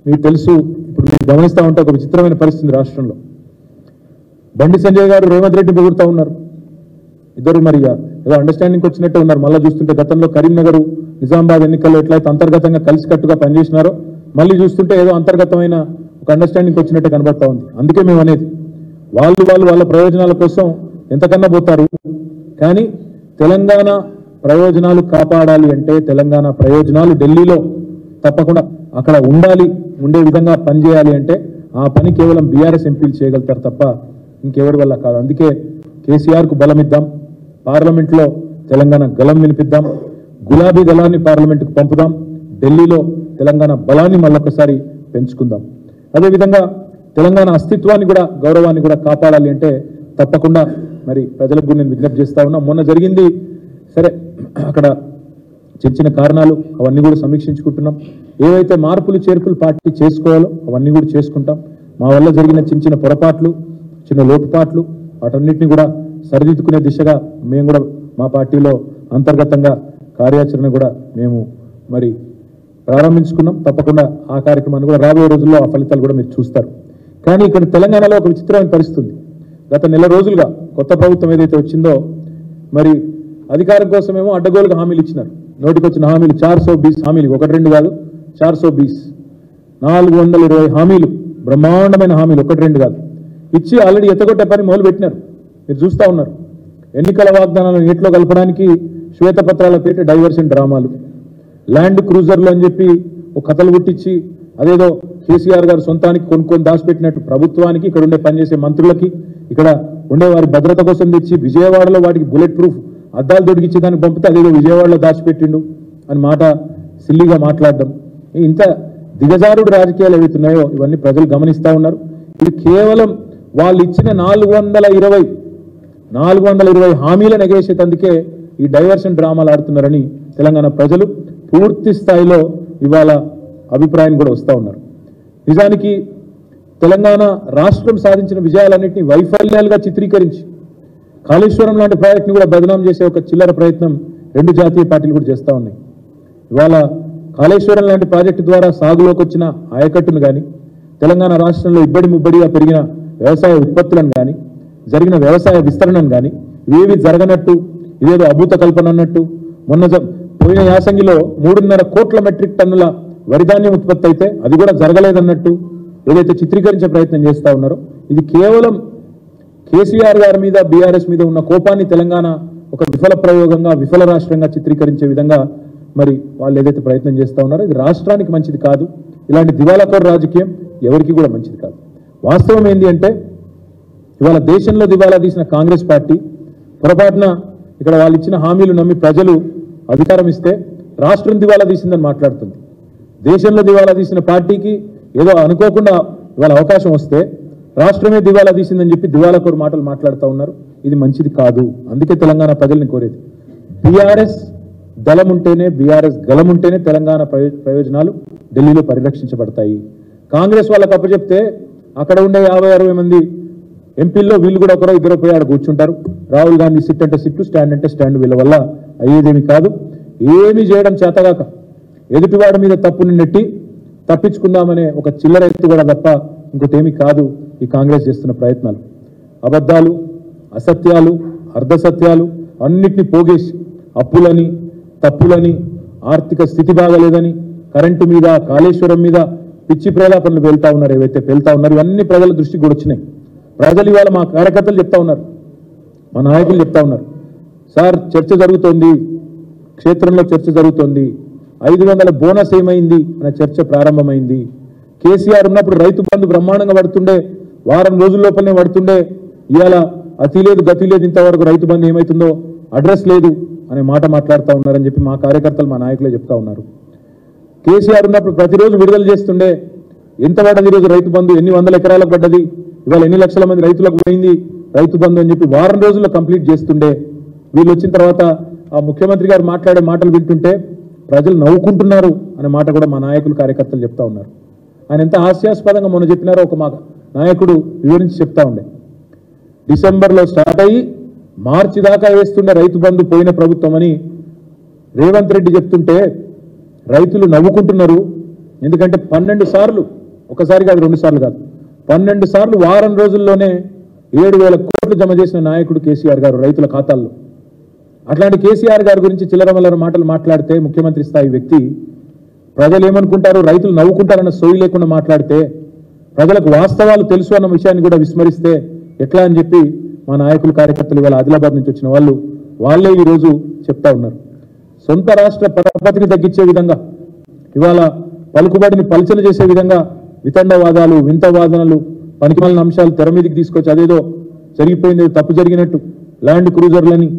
మీకు తెలుసు, ఇప్పుడు మీరు గమనిస్తూ ఉంటే ఒక విచిత్రమైన పరిస్థితి రాష్ట్రంలో. బండి సంజయ్ గారు రేవంత్ రెడ్డి పొగుడుతూ ఉన్నారు. ఇద్దరు మరి ఏదో అండర్స్టాండింగ్ వచ్చినట్టే ఉన్నారు. మళ్ళీ చూస్తుంటే గతంలో కరీంనగర్, నిజామాబాద్ ఎన్నికల్లో ఎట్లయితే అంతర్గతంగా కలిసికట్టుగా పనిచేసినారో మళ్ళీ చూస్తుంటే ఏదో అంతర్గతమైన ఒక అండర్స్టాండింగ్ వచ్చినట్టే కనబడతా ఉంది. అందుకే మేము అనేది వాళ్ళు వాళ్ళ ప్రయోజనాల కోసం ఎంతకన్నా పోతారు, కానీ తెలంగాణ ప్రయోజనాలు కాపాడాలి అంటే, తెలంగాణ ప్రయోజనాలు ఢిల్లీలో తప్పకుండా అక్కడ ఉండే విధంగా పనిచేయాలి అంటే ఆ పని కేవలం బీఆర్ఎస్ ఎంపీలు చేయగలుగుతారు తప్ప ఇంకెవరి వల్ల కాదు. అందుకే కేసీఆర్కు బలం ఇద్దాం, పార్లమెంట్లో తెలంగాణ గలం వినిపిద్దాం, గులాబీ దళాన్ని పార్లమెంటుకు పంపుదాం, ఢిల్లీలో తెలంగాణ బలాన్ని మళ్ళొకసారి పెంచుకుందాం. అదేవిధంగా తెలంగాణ అస్తిత్వాన్ని కూడా గౌరవాన్ని కూడా కాపాడాలి అంటే తప్పకుండా మరి ప్రజలకు కూడా నేను విజ్ఞప్తి చేస్తా ఉన్నా. మొన్న జరిగింది సరే, అక్కడ చిన్న కారణాలు అవన్నీ కూడా సమీక్షించుకుంటున్నాం. ఏవైతే మార్పులు చేర్పులు పార్టీ చేసుకోవాలో అవన్నీ కూడా చేసుకుంటాం. మా వల్ల జరిగిన చిన్న పొరపాట్లు, చిన్న లోటుపాట్లు వాటన్నిటిని కూడా సరిదిద్దుకునే దిశగా మేము కూడా మా పార్టీలో అంతర్గతంగా కార్యాచరణ కూడా మేము మరి ప్రారంభించుకున్నాం. తప్పకుండా ఆ కార్యక్రమాన్ని కూడా రాబోయే రోజుల్లో ఆ ఫలితాలు కూడా మీరు చూస్తారు. కానీ ఇక్కడ తెలంగాణలో ఒక విచిత్రమైన పరిస్థితి. గత నెల రోజులుగా కొత్త ప్రభుత్వం ఏదైతే వచ్చిందో మరి అధికారం కోసమేమో అడ్డగోలుగా హామీలు ఇచ్చినారు. నోటికొచ్చిన హామీలు 420 హామీలు, 1-2 కాదు, 420 420 హామీలు, బ్రహ్మాండమైన హామీలు, 1-2 కాదు ఇచ్చి ఆల్రెడీ ఎత్తగొట్టే పని మొదలు పెట్టినారు. మీరు చూస్తూ ఉన్నారు. ఎన్నికల వాగ్దానాలను నీటిలో కలపడానికి శ్వేతపత్రాల పేట డైవర్షన్ డ్రామాలు, ల్యాండ్ క్రూజర్లు అని చెప్పి ఒక కథలు పుట్టించి అదేదో కేసీఆర్ గారు సొంతానికి కొనుక్కొని దాచిపెట్టినట్టు ప్రభుత్వానికి, ఇక్కడ ఉండే పనిచేసే మంత్రులకి, ఇక్కడ ఉండే వారి భద్రత కోసం తెచ్చి విజయవాడలో వాటికి బుల్లెట్ ప్రూఫ్ అద్దాలు దొడికిచ్చి దానికి పంపితే అదేదో విజయవాడలో దాచిపెట్టిండు అని మాట సిల్లిగా మాట్లాడడం. ఇంత దిగజారుడు రాజకీయాలు ఏవైతున్నాయో ఇవన్నీ ప్రజలు గమనిస్తూ ఉన్నారు. ఇది కేవలం వాళ్ళు ఇచ్చిన 420 హామీలను ఎగేసేటందుకే ఈ డైవర్షన్ డ్రామాలు ఆడుతున్నారని తెలంగాణ ప్రజలు పూర్తి స్థాయిలో ఇవాళ అభిప్రాయం కూడా వస్తూ ఉన్నారు. నిజానికి తెలంగాణ రాష్ట్రం సాధించిన విజయాలన్నింటినీ వైఫల్యాలుగా చిత్రీకరించి కాళేశ్వరం లాంటి ప్రాజెక్టుని కూడా బదనాం చేసే ఒక చిల్లర ప్రయత్నం 2 జాతీయ పార్టీలు కూడా చేస్తూ ఉన్నాయి. ఇవాళ కాళేశ్వరం లాంటి ప్రాజెక్టు ద్వారా సాగులోకి వచ్చిన ఆయకట్టును కానీ, తెలంగాణ రాష్ట్రంలో ఇబ్బడి ముబ్బడిగా పెరిగిన వ్యవసాయ ఉత్పత్తులను కానీ, జరిగిన వ్యవసాయ విస్తరణను కానీ ఇవేవి జరగనట్టు, ఇదేదో అభూత కల్పన అన్నట్టు, పోయిన యాసంగిలో 3.5 కోట్ల మెట్రిక్ టన్నుల వరిధాన్యం ఉత్పత్తి అయితే అది కూడా జరగలేదన్నట్టు ఏదైతే చిత్రీకరించే ప్రయత్నం చేస్తూ ఉన్నారో ఇది కేవలం కేసీఆర్ గారి మీద, బీఆర్ఎస్ మీద ఉన్న కోపాన్ని తెలంగాణ ఒక విఫల ప్రయోగంగా, విఫల రాష్ట్రంగా చిత్రీకరించే విధంగా మరి వాళ్ళు ఏదైతే ప్రయత్నం చేస్తూ ఉన్నారో ఇది రాష్ట్రానికి మంచిది కాదు. ఇలాంటి దివాలాకోరు రాజకీయం ఎవరికి కూడా మంచిది కాదు. వాస్తవం ఏంటి అంటే ఇవాళ దేశంలో దివాలా తీసిన కాంగ్రెస్ పార్టీ పొరపాటున ఇక్కడ వాళ్ళు ఇచ్చిన హామీలు నమ్మి ప్రజలు అధికారం ఇస్తే రాష్ట్రం దివాలా తీసిందని మాట్లాడుతుంది. దేశంలో దివాలా తీసిన పార్టీకి ఏదో అనుకోకుండా ఇవాళ అవకాశం వస్తే రాష్ట్రమే దివాలా తీసిందని చెప్పి దివాలాకోరు మాటలు మాట్లాడుతూ ఉన్నారు. ఇది మంచిది కాదు. అందుకే తెలంగాణ ప్రజల్ని కోరేది బీఆర్ఎస్ దళం ఉంటేనే, బీఆర్ఎస్ గలం ఉంటేనే తెలంగాణ ప్రయోజనాలు ఢిల్లీలో పరిరక్షించబడతాయి. కాంగ్రెస్ వాళ్ళకి అప్పచెప్తే అక్కడ ఉండే 50-60 మంది ఎంపీల్లో వీళ్ళు కూడా ఒకరో ఇద్దరు పోయి ఆడ కూర్చుంటారు. రాహుల్ గాంధీ సిట్ అంటే సిట్టు, స్టాండ్ అంటే స్టాండ్, వీళ్ళ వల్ల అయ్యేదేమి కాదు. ఏమీ చేయడం చేతగాక ఎదుటివాడి మీద తప్పుని నెట్టి తప్పించుకుందామనే ఒక చిల్లర ఎత్తుగడ తప్ప ఇంకోటేమీ కాదు ఈ కాంగ్రెస్ చేస్తున్న ప్రయత్నాలు. అబద్ధాలు, అసత్యాలు, అర్ధసత్యాలు అన్నిటినీ పోగేసి అప్పులని, తప్పులని, ఆర్థిక స్థితి బాగలేదని, కరెంటు మీద, కాళేశ్వరం మీద పిచ్చి ప్రేలాపనలు వెళ్తా ఉన్నారు. ఏవైతే వెళ్తా ఉన్నారు ఇవన్నీ ప్రజల దృష్టికి కూడా వచ్చినాయి. ప్రజలు ఇవాళ మా కార్యకర్తలు చెప్తా ఉన్నారు, మా నాయకులు చెప్తా ఉన్నారు, సార్ చర్చ జరుగుతోంది, క్షేత్రంలో చర్చ జరుగుతోంది, 500 బోనస్ ఏమైంది అనే చర్చ ప్రారంభమైంది. కేసీఆర్ ఉన్నప్పుడు రైతు బంధు బ్రహ్మాండంగా పడుతుండే, వారం రోజుల లోపలనే పడుతుండే, ఇవాళ అతి లేదు గతి లేదు, ఇంతవరకు రైతు బంధు ఏమవుతుందో అడ్రస్ లేదు అనే మాట మాట్లాడుతూ ఉన్నారని చెప్పి మా కార్యకర్తలు, మా నాయకులే చెప్తా ఉన్నారు. కేసీఆర్ ఉన్నప్పుడు ప్రతిరోజు విడుదల చేస్తుండే, ఎంత పడ్డది ఈరోజు రైతు బంధు, ఎన్ని వందల ఎకరాలకు పడ్డది, ఇవాళ ఎన్ని లక్షల మంది రైతులకు పోయింది రైతు బంధు అని చెప్పి వారం రోజుల్లో కంప్లీట్ చేస్తుండే. వీళ్ళు వచ్చిన తర్వాత ఆ ముఖ్యమంత్రి గారు మాట్లాడే మాటలు వింటుంటే ప్రజలు నవ్వుకుంటున్నారు అనే మాట కూడా మా నాయకులు, కార్యకర్తలు చెప్తా ఉన్నారు. ఆయన ఎంత హాస్యాస్పదంగా మొన్న చెప్పినారో ఒక మా నాయకుడు వివరించి చెప్తా ఉండే. డిసెంబర్లో స్టార్ట్ అయ్యి మార్చి దాకా వేస్తుండే రైతు బంధు పోయిన ప్రభుత్వం అని రేవంత్ రెడ్డి చెప్తుంటే రైతులు నవ్వుకుంటున్నారు. ఎందుకంటే 12 సార్లు, ఒకసారి కాదు 2 సార్లు కాదు, 12 సార్లు వారం రోజుల్లోనే 7,000 కోట్లు జమ చేసిన నాయకుడు కేసీఆర్ గారు రైతుల ఖాతాల్లో. అట్లాంటి కేసీఆర్ గారి గురించి చిల్లరమల్లర మాటలు మాట్లాడితే ముఖ్యమంత్రి స్థాయి వ్యక్తి ప్రజలు ఏమనుకుంటారు, రైతులు నవ్వుకుంటారన్న సోయి లేకుండా మాట్లాడితే ప్రజలకు వాస్తవాలు తెలుసు అన్న విషయాన్ని కూడా విస్మరిస్తే ఎట్లా అని చెప్పి మా నాయకులు కార్యకర్తలు ఇవాళ ఆదిలాబాద్ నుంచి వచ్చిన వాళ్ళే ఈరోజు చెప్తా ఉన్నారు. సొంత రాష్ట్ర పరపతిని తగ్గించే విధంగా, ఇవాళ పలుకుబడిని పలుచన చేసే విధంగా వితండవాదాలు, వింత వాదనలు, పనికిమాలిన అంశాలు తెర మీదకి తీసుకొచ్చి అదేదో జరిగిపోయింది, తప్పు జరిగినట్టు ల్యాండ్ క్రూజర్లని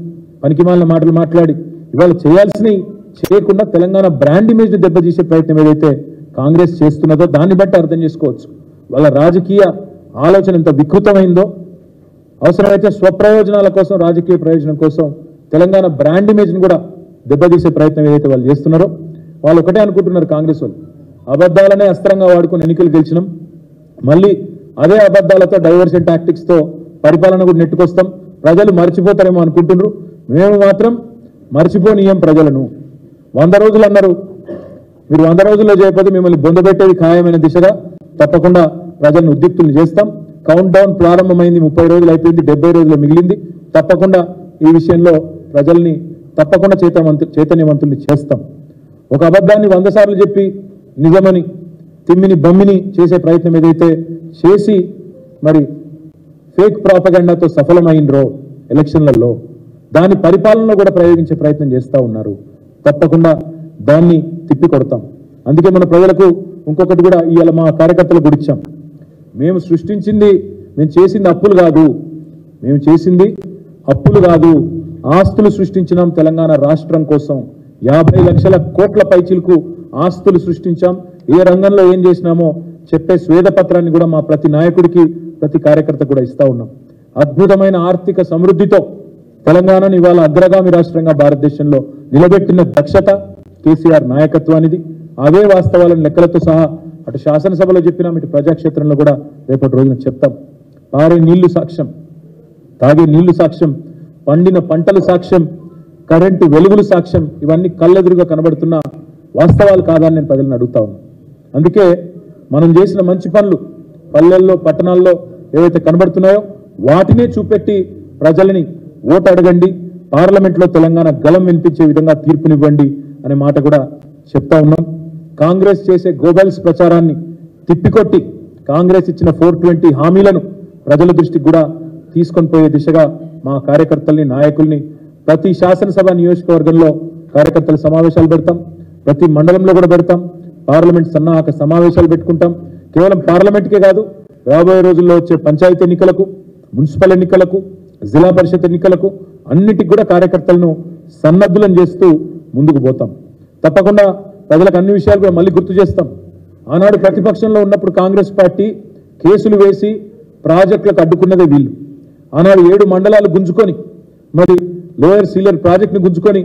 పనికిమాలిన మాటలు మాట్లాడి ఇవాళ చేయాల్సినవి చేయకుండా తెలంగాణ బ్రాండ్ ఇమేజ్ దెబ్బతీసే ప్రయత్నం ఏదైతే కాంగ్రెస్ చేస్తున్నదో దాన్ని బట్టి అర్థం చేసుకోవచ్చు వాళ్ళ రాజకీయ ఆలోచన ఎంత వికృతమైందో. అవసరమైతే స్వప్రయోజనాల కోసం, రాజకీయ ప్రయోజనం కోసం తెలంగాణ బ్రాండ్ ఇమేజ్ని కూడా దెబ్బతీసే ప్రయత్నం ఏదైతే వాళ్ళు చేస్తున్నారో, వాళ్ళు ఒకటే అనుకుంటున్నారు కాంగ్రెస్ వాళ్ళు, అబద్ధాలనే అస్త్రంగా వాడుకుని ఎన్నికలు గెలిచినాం, మళ్ళీ అదే అబద్ధాలతో డైవర్షన్ టాక్టిక్స్తో పరిపాలన కూడా నెట్టుకొస్తాం, ప్రజలు మర్చిపోతారేమో అనుకుంటున్నారు. మేము మాత్రం మర్చిపోనీయం ప్రజలను. 100 రోజులు అన్నారు, మీరు 100 రోజుల్లో చేయకపోతే మిమ్మల్ని బొందబెట్టేది ఖాయమైన దిశగా తప్పకుండా ప్రజలను ఉద్రిక్తులు చేస్తాం. కౌంట్ డౌన్ ప్రారంభమైంది, 30 రోజులు అయిపోయింది, 70 రోజులు మిగిలింది. తప్పకుండా ఈ విషయంలో ప్రజల్ని తప్పకుండా చైతన్యవంతుల్ని చేస్తాం. ఒక అబద్ధాన్ని 100 సార్లు చెప్పి నిజమని తిమ్మిని బమ్మిని చేసే ప్రయత్నం ఏదైతే చేసి మరి ఫేక్ ప్రాపగండాతో సఫలమైనరో ఎలక్షన్లలో, దాని పరిపాలనలో కూడా ప్రయోగించే ప్రయత్నం చేస్తూ ఉన్నారు. తప్పకుండా దాన్ని తిప్పి కొడతాం. అందుకే మన ప్రజలకు ఇంకొకటి కూడా ఇవాళ మా కార్యకర్తలకు కూడా ఇచ్చాం. మేము చేసింది అప్పులు కాదు, మేము చేసింది అప్పులు కాదు, ఆస్తులు సృష్టించినాం తెలంగాణ రాష్ట్రం కోసం. 50 లక్షల కోట్ల పైచిలకు ఆస్తులు సృష్టించాం. ఏ రంగంలో ఏం చేసినామో చెప్పే స్వేదపత్రాన్ని కూడా మా ప్రతి నాయకుడికి, ప్రతి కార్యకర్త కూడా ఇస్తా ఉన్నాం. అద్భుతమైన ఆర్థిక సమృద్ధితో తెలంగాణను ఇవాళ అగ్రగామి రాష్ట్రంగా భారతదేశంలో నిలబెట్టిన దక్షత కేసీఆర్ నాయకత్వానిది. అవే వాస్తవాలను లెక్కలతో సహా అటు శాసనసభలో చెప్పినాం, ఇటు ప్రజాక్షేత్రంలో కూడా రేపటి రోజున చెప్తాం. పారే నీళ్లు సాక్ష్యం, తాగే నీళ్లు సాక్ష్యం, పండిన పంటలు సాక్ష్యం, కరెంటు వెలుగులు సాక్ష్యం. ఇవన్నీ కళ్ళెదురుగా కనబడుతున్న వాస్తవాలు కాదని నేను ప్రజలను అడుగుతా ఉన్నాను. అందుకే మనం చేసిన మంచి పనులు పల్లెల్లో, పట్టణాల్లో ఏవైతే కనబడుతున్నాయో వాటినే చూపెట్టి ప్రజలని ఓటు అడగండి, పార్లమెంట్లో తెలంగాణ గలం వినిపించే విధంగా తీర్పునివ్వండి అనే మాట కూడా చెప్తా ఉన్నాం. కాంగ్రెస్ చేసే గోబెల్స్ ప్రచారాన్ని తిప్పికొట్టి కాంగ్రెస్ ఇచ్చిన 420 హామీలను ప్రజల దృష్టికి కూడా తీసుకొని పోయే దిశగా మా కార్యకర్తల్ని, నాయకుల్ని ప్రతి శాసనసభ నియోజకవర్గంలో కార్యకర్తల సమావేశాలు పెడతాం, ప్రతి మండలంలో కూడా పెడతాం, పార్లమెంట్ సన్నాహక సమావేశాలు పెట్టుకుంటాం. కేవలం పార్లమెంట్కే కాదు, రాబోయే రోజుల్లో వచ్చే పంచాయతీ ఎన్నికలకు, మున్సిపల్ ఎన్నికలకు, జిల్లా పరిషత్ ఎన్నికలకు అన్నిటికి కూడా కార్యకర్తలను సన్నద్ధులను చేస్తూ ముందుకు పోతాం. తప్పకుండా ప్రజలకు అన్ని విషయాలు కూడా మళ్ళీ గుర్తు చేస్తాం. ఆనాడు ప్రతిపక్షంలో ఉన్నప్పుడు కాంగ్రెస్ పార్టీ కేసులు వేసి ప్రాజెక్టులకు అడ్డుకున్నదే వీళ్ళు. ఆనాడు 7 మండలాలు గుంజుకొని, మరి లోయర్ సీలర్ ప్రాజెక్టును గుంజుకొని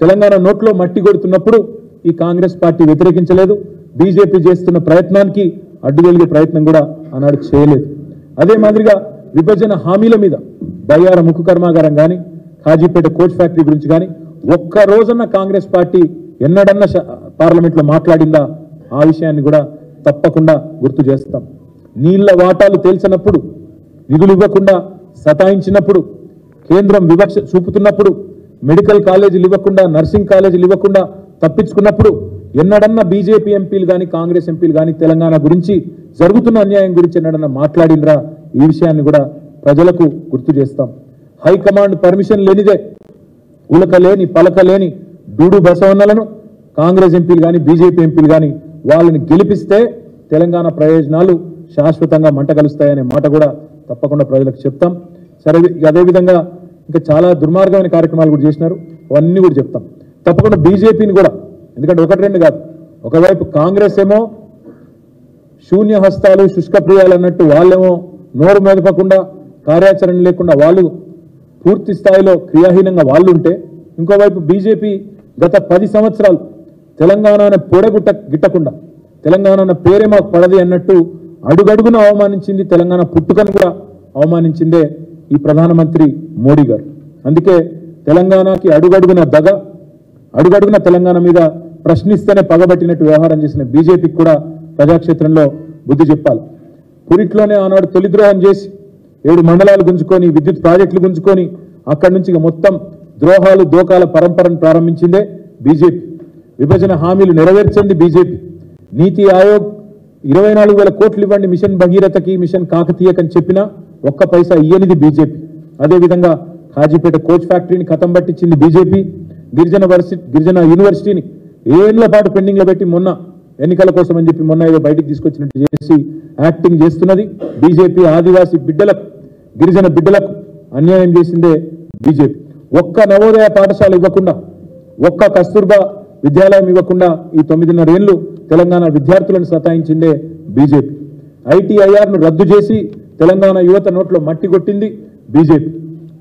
తెలంగాణ నోట్లో మట్టి కొడుతున్నప్పుడు ఈ కాంగ్రెస్ పార్టీ వ్యతిరేకించలేదు. బీజేపీ చేస్తున్న ప్రయత్నానికి అడ్డుగలిగే ప్రయత్నం కూడా ఆనాడు చేయలేదు. అదే మాదిరిగా విభజన హామీల మీద బయ్యార ముక్కు కర్మాగారం కానీ, కాజీపేట కోచ్ ఫ్యాక్టరీ గురించి కానీ ఒక్క రోజున్న కాంగ్రెస్ పార్టీ ఎన్నడన్నా పార్లమెంట్లో మాట్లాడిందా? ఆ విషయాన్ని కూడా తప్పకుండా గుర్తు చేస్తాం. నీళ్ల వాటాలు తేల్చినప్పుడు, నిధులు ఇవ్వకుండా సతాయించినప్పుడు, కేంద్రం వివక్ష చూపుతున్నప్పుడు, మెడికల్ కాలేజీలు ఇవ్వకుండా, నర్సింగ్ కాలేజీలు ఇవ్వకుండా తప్పించుకున్నప్పుడు ఎన్నడన్నా బీజేపీ ఎంపీలు కానీ, కాంగ్రెస్ ఎంపీలు కానీ తెలంగాణ గురించి, జరుగుతున్న అన్యాయం గురించి ఎన్నడన్నా మాట్లాడినరా? ఈ విషయాన్ని కూడా ప్రజలకు గుర్తు చేస్తాం. హైకమాండ్ పర్మిషన్ లేనిదే ఉలకలేని పలకలేని డూడు బసవన్నలను కాంగ్రెస్ ఎంపీలు కానీ, బీజేపీ ఎంపీలు కానీ వాళ్ళని గెలిపిస్తే తెలంగాణ ప్రయోజనాలు శాశ్వతంగా మంట కలుస్తాయనే మాట కూడా తప్పకుండా ప్రజలకు చెప్తాం. సరే, అదేవిధంగా ఇంకా చాలా దుర్మార్గమైన కార్యక్రమాలు కూడా చేసినారు, అవన్నీ కూడా చెప్తాం. తప్పకుండా బీజేపీని కూడా, ఎందుకంటే 1-2 కాదు, ఒకవైపు కాంగ్రెస్ ఏమో శూన్య హస్తాలు, శుష్క ప్రియాలు అన్నట్టు వాళ్ళేమో నోరు మెదపకుండా, కార్యాచరణ లేకుండా వాళ్ళు పూర్తి స్థాయిలో క్రియాహీనంగా వాళ్ళు ఉంటే, ఇంకోవైపు బీజేపీ గత 10 సంవత్సరాలు తెలంగాణ గిట్టకుండా, తెలంగాణ పేరే మాకు పడది అన్నట్టు అడుగడుగున అవమానించింది. తెలంగాణ పుట్టుకను కూడా అవమానించిందే ఈ ప్రధానమంత్రి మోడీ గారు. అందుకే తెలంగాణకి అడుగడుగున అడుగడుగున తెలంగాణ మీద ప్రశ్నిస్తేనే పగబట్టినట్టు వ్యవహారం చేసిన బీజేపీకి కూడా ప్రజాక్షేత్రంలో బుద్ధి చెప్పాలి. పురిట్లోనే ఆనాడు తొలిద్రోహం చేసి 7 మండలాలు గుంజుకొని, విద్యుత్ ప్రాజెక్టులు గుంజుకొని, అక్కడి నుంచి మొత్తం ద్రోహాలు, దోకాల పరంపరను ప్రారంభించిందే బీజేపీ. విభజన హామీలు నెరవేర్చింది బీజేపీ. నీతి ఆయోగ్ 24,000 కోట్లు ఇవ్వండి మిషన్ భగీరథకి, మిషన్ కాకతీయకి అని చెప్పినా ఒక్క పైసా ఇయ్యనిది బీజేపీ. అదేవిధంగా కాజీపేట కోచ్ ఫ్యాక్టరీని కథం పట్టించింది బీజేపీ. గిరిజన యూనివర్సిటీని ఏళ్ల పాటు పెండింగ్లో పెట్టి మొన్న ఎన్నికల కోసం అని చెప్పి మొన్న ఏదో బయటికి తీసుకొచ్చినట్టు చేసి యాక్టింగ్ చేస్తున్నది బీజేపీ. ఆదివాసీ బిడ్డలకు, గిరిజన బిడ్డలకు అన్యాయం చేసిందే బీజేపీ. ఒక్క నవోదయ పాఠశాల ఇవ్వకుండా, ఒక్క కస్తూర్బా విద్యాలయం ఇవ్వకుండా ఈ 9.5 ఏళ్లు తెలంగాణ విద్యార్థులను సతాయించిందే బీజేపీ. ఐటీఐఆర్ను రద్దు చేసి తెలంగాణ యువత నోట్లో మట్టి కొట్టింది బీజేపీ.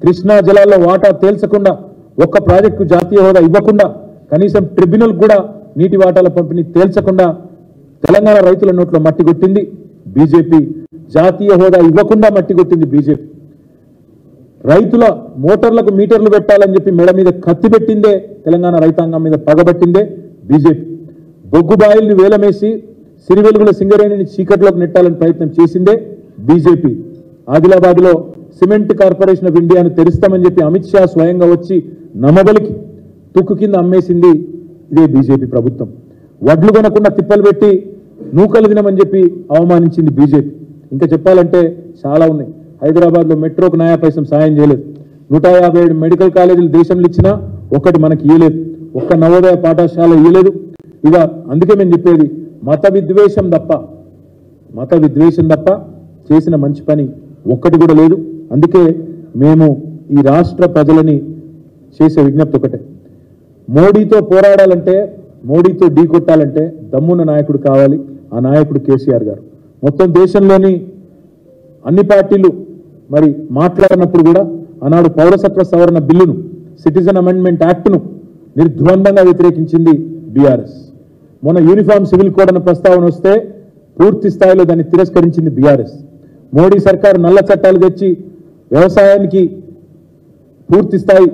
కృష్ణా జలాల్లో వాటా తేల్చకుండా, ఒక్క ప్రాజెక్టు జాతీయ హోదా ఇవ్వకుండా, కనీసం ట్రిబ్యునల్ కూడా నీటి వాటాల పంపిణీ తేల్చకుండా తెలంగాణ రైతుల నోట్లో మట్టి కొట్టింది బీజేపీ. జాతీయ హోదా ఇవ్వకుండా మట్టి కొట్టింది బీజేపీ. రైతుల మోటార్లకు మీటర్లు పెట్టాలని చెప్పి మెడ మీద కత్తి పెట్టిందే తెలంగాణ రైతాంగం మీద పగబట్టిందే బీజేపీ. బొగ్గు బాయిల్ని వేలమేసి సిరివెలుగుల సింగరేణిని చీకట్లోకి నెట్టాలని ప్రయత్నం చేసిందే బీజేపీ. ఆదిలాబాద్లో సిమెంట్ కార్పొరేషన్ ఆఫ్ ఇండియాను తెరుస్తామని చెప్పి అమిత్ షా స్వయంగా వచ్చి నమ్మబలికి తుక్కు కింద అమ్మేసింది ఇదే బీజేపీ ప్రభుత్వం. వడ్లు కొనకుండా తిప్పలు పెట్టి నూకలు తినమని చెప్పి అవమానించింది బీజేపీ. ఇంకా చెప్పాలంటే చాలా ఉన్నాయి. హైదరాబాద్లో మెట్రోకు నయా పైసం సాయం చేయలేదు. 157 మెడికల్ కాలేజీలు దేశంలో ఇచ్చినా ఒక్కటి మనకి ఇయ్యలేదు. ఒక్క నవోదయ పాఠశాల ఇయ్యలేదు. ఇక అందుకే మేము చెప్పేది మత విద్వేషం తప్ప చేసిన మంచి పని ఒక్కటి కూడా లేదు. అందుకే మేము ఈ రాష్ట్ర ప్రజలని చేసే విజ్ఞప్తి ఒకటే, మోడీతో పోరాడాలంటే, మోడీతో ఢీ కొట్టాలంటే దమ్మున్న నాయకుడు కావాలి. ఆ నాయకుడు కేసీఆర్ గారు. మొత్తం దేశంలోని అన్ని పార్టీలు మరి మాట్లాడినప్పుడు కూడా ఆనాడు పౌరసత్వ సవరణ బిల్లును, సిటిజన్ అమెండ్మెంట్ యాక్ట్ను నిర్ద్వందంగా వ్యతిరేకించింది బీఆర్ఎస్. మొన్న యూనిఫామ్ సివిల్ కోడ్ అన్న ప్రస్తావన వస్తే పూర్తి స్థాయిలో దాన్ని తిరస్కరించింది బీఆర్ఎస్. మోడీ సర్కారు నల్ల చట్టాలు తెచ్చి వ్యవసాయానికి పూర్తి స్థాయి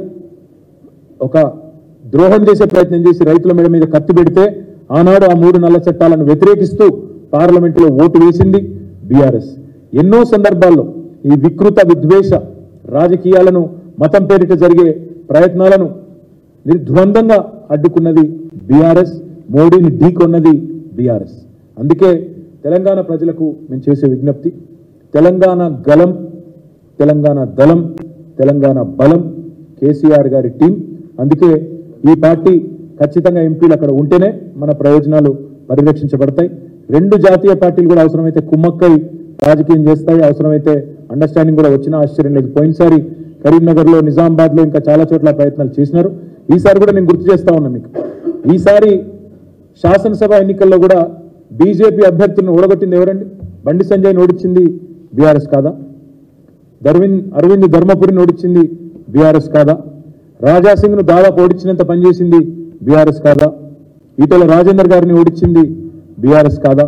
ఒక ద్రోహం చేసే ప్రయత్నం చేసి రైతుల మెడ మీద కత్తి పెడితే ఆనాడు ఆ 3 నల్ల చట్టాలను వ్యతిరేకిస్తూ పార్లమెంటులో ఓటు వేసింది బీఆర్ఎస్. ఎన్నో సందర్భాల్లో ఈ వికృత విద్వేష రాజకీయాలను, మతం పేరిట జరిగే ప్రయత్నాలను నిర్ద్వందంగా అడ్డుకున్నది బీఆర్ఎస్. మోడీని ఢీకొన్నది బీఆర్ఎస్. అందుకే తెలంగాణ ప్రజలకు మేము చేసే విజ్ఞప్తి, తెలంగాణ గలం, తెలంగాణ దళం, తెలంగాణ బలం కేసీఆర్ గారి టీం. అందుకే ఈ పార్టీ ఖచ్చితంగా ఎంపీలు అక్కడ ఉంటేనే మన ప్రయోజనాలు పరిరక్షించబడతాయి. 2 జాతీయ పార్టీలు కూడా అవసరమైతే కుమ్మక్కై రాజకీయం చేస్తాయి. అవసరమైతే అండర్స్టాండింగ్ కూడా వచ్చినా ఆశ్చర్యం లేదు. పోయినసారి కరీంనగర్లో, నిజామాబాద్లో ఇంకా చాలా చోట్ల ప్రయత్నాలు చేసినారు. ఈసారి కూడా నేను గుర్తు చేస్తా ఉన్నా మీకు, ఈసారి శాసనసభ ఎన్నికల్లో కూడా బీజేపీ అభ్యర్థులను ఓడగొట్టింది ఎవరండి? బండి సంజయ్ని ఓడించింది బీఆర్ఎస్ కాదా? అరవింద్ ధర్మపురిని ఓడించింది బీఆర్ఎస్ కాదా? రాజాసింగ్ను దాదాపు ఓడించినంత పనిచేసింది బీఆర్ఎస్ కాదా? ఈటెల రాజేందర్ గారిని ఓడించింది బీఆర్ఎస్ కాదా?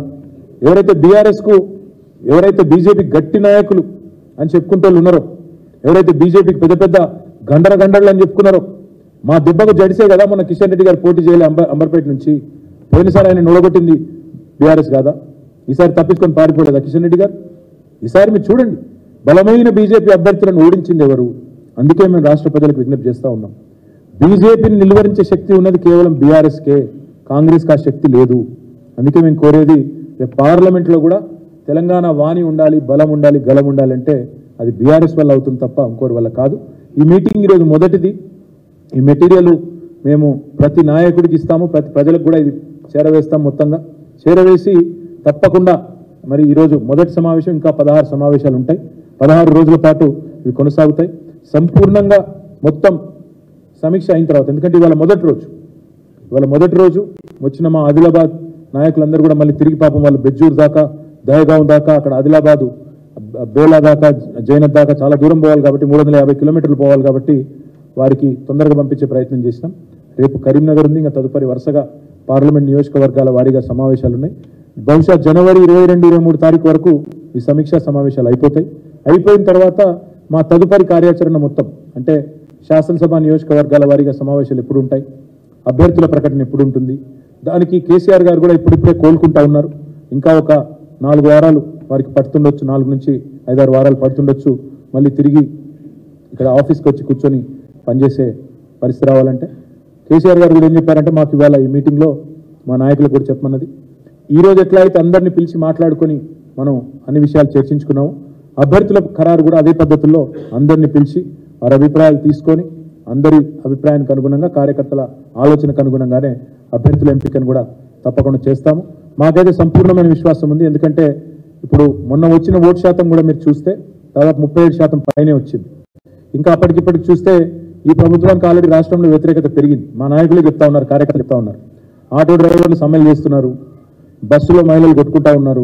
ఎవరైతే బీజేపీ గట్టి నాయకులు అని చెప్పుకుంటూ ఉన్నారో, ఎవరైతే బీజేపీకి పెద్ద పెద్ద గండరలు అని చెప్పుకున్నారో, మా దెబ్బకు జడిసే కదా మొన్న కిషన్ రెడ్డి గారు పోటీ చేయలే అంబర్పేట నుంచి. పోయినసారి ఆయన నొడగొట్టింది బీఆర్ఎస్ కాదా? ఈసారి తప్పించుకొని పారిపోలేదా కిషన్ రెడ్డి గారు? ఈసారి మీరు చూడండి, బలమైన బీజేపీ అభ్యర్థులను ఓడించింది ఎవరు? అందుకే మేము రాష్ట్ర ప్రజలకు విజ్ఞప్తి చేస్తూ ఉన్నాం, బీజేపీని నిలువరించే శక్తి ఉన్నది కేవలం బీఆర్ఎస్కే, కాంగ్రెస్కి ఆ శక్తి లేదు. అందుకే మేము కోరేది, రేపు పార్లమెంట్లో కూడా తెలంగాణ వాణి ఉండాలి, బలం ఉండాలి, గలం ఉండాలంటే అది బీఆర్ఎస్ వల్ల అవుతుంది తప్ప ఇంకోరి వల్ల కాదు. ఈ మీటింగ్ ఈరోజు మొదటిది. ఈ మెటీరియల్ మేము ప్రతి నాయకుడికి ఇస్తాము, ప్రతి ప్రజలకు కూడా ఇది చేరవేస్తాం. మొత్తంగా చేరవేసి తప్పకుండా మరి ఈరోజు మొదటి సమావేశం, ఇంకా 16 సమావేశాలు ఉంటాయి. 16 రోజుల పాటు ఇవి కొనసాగుతాయి. సంపూర్ణంగా మొత్తం సమీక్ష అయిన తర్వాత, ఎందుకంటే ఇవాళ మొదటి రోజు వచ్చిన మా ఆదిలాబాద్ నాయకులందరూ కూడా మళ్ళీ తిరిగి పాపం వాళ్ళు బెజ్జూర్ దాకా, దహగాం దాకా, అక్కడ ఆదిలాబాదు బేలా దాకా, జైనత్ దాకా చాలా దూరం పోవాలి కాబట్టి 350 కిలోమీటర్లు పోవాలి కాబట్టి వారికి తొందరగా పంపించే ప్రయత్నం చేసినాం. రేపు కరీంనగర్ ఉంది, ఇంకా తదుపరి వరుసగా పార్లమెంట్ నియోజకవర్గాల వారీగా సమావేశాలు ఉన్నాయి. బహుశా జనవరి 22-23 తారీఖు వరకు ఈ సమీక్షా సమావేశాలు అయిపోతాయి. అయిపోయిన తర్వాత మా తదుపరి కార్యాచరణ మొత్తం, అంటే శాసనసభ నియోజకవర్గాల వారీగా సమావేశాలు ఎప్పుడు ఉంటాయి, అభ్యర్థుల ప్రకటన ఎప్పుడు ఉంటుంది, దానికి కేసీఆర్ గారు కూడా ఇప్పుడిప్పుడే కోలుకుంటా ఉన్నారు. ఇంకా ఒక 4 వారాలు వారికి పడుతుండొచ్చు, 4 నుంచి 5-6 వారాలు పడుతుండొచ్చు మళ్ళీ తిరిగి ఇక్కడ ఆఫీస్కి వచ్చి కూర్చొని పనిచేసే పరిస్థితి రావాలంటే. కేసీఆర్ గారు కూడా ఏం చెప్పారంటే, మాకు ఇవాళ ఈ మీటింగ్లో మా నాయకులకు కూడా చెప్పమన్నది, ఈ రోజు ఎట్లా అయితే అందరిని పిలిచి మాట్లాడుకొని మనం అన్ని విషయాలు చర్చించుకున్నాము, అభ్యర్థుల ఖరారు కూడా అదే పద్ధతుల్లో అందరిని పిలిచి వారి అభిప్రాయాలు తీసుకొని అందరి అభిప్రాయానికి అనుగుణంగా కార్యకర్తల ఆలోచనకు అనుగుణంగానే అభ్యర్థుల ఎంపికను కూడా తప్పకుండా చేస్తాము. మాకైతే సంపూర్ణమైన విశ్వాసం ఉంది. ఎందుకంటే ఇప్పుడు మొన్న వచ్చిన ఓటు శాతం కూడా మీరు చూస్తే దాదాపు 37% పైనే వచ్చింది. ఇంకా అప్పటికిప్పటికి చూస్తే ఈ ప్రభుత్వానికి ఆల్రెడీ రాష్ట్రంలో వ్యతిరేకత పెరిగింది. మా నాయకులు చెప్తా ఉన్నారు, కార్యకర్తలు చెప్తా ఉన్నారు. ఆటో డ్రైవర్లు సమ్మెలు చేస్తున్నారు, బస్సులో మహిళలు కొట్టుకుంటా ఉన్నారు,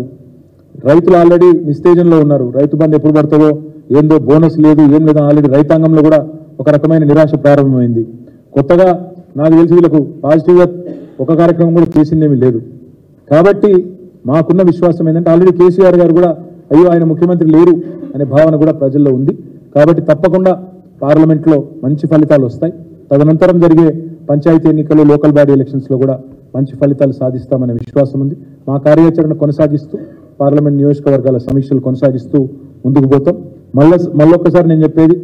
రైతులు ఆల్రెడీ నిస్తేజంలో ఉన్నారు. రైతు బంధు ఎప్పుడు పడుతుందో ఏందో, బోనస్ లేదు, ఏం లేదు. ఆల్రెడీ రైతాంగంలో కూడా ఒక రకమైన నిరాశ ప్రారంభమైంది. కొత్తగా నాకు తెలిసి వీళ్ళకు పాజిటివ్గా ఒక కార్యక్రమం కూడా చేసిందేమీ లేదు. కాబట్టి మాకున్న విశ్వాసం ఏంటంటే ఆల్రెడీ కేసీఆర్ గారు కూడా అయ్యో ఆయన ముఖ్యమంత్రి లేరు అనే భావన కూడా ప్రజల్లో ఉంది. కాబట్టి తప్పకుండా పార్లమెంట్లో మంచి ఫలితాలు వస్తాయి. తదనంతరం జరిగే పంచాయతీ ఎన్నికలు, లోకల్ బాడీ ఎలక్షన్స్లో కూడా మంచి ఫలితాలు సాధిస్తామనే విశ్వాసం ఉంది. మా కార్యాచరణ కొనసాగిస్తూ పార్లమెంట్ నియోజకవర్గాల సమీక్షలు కొనసాగిస్తూ ముందుకు పోతాం. మళ్ళొక్కసారి నేను చెప్పేది,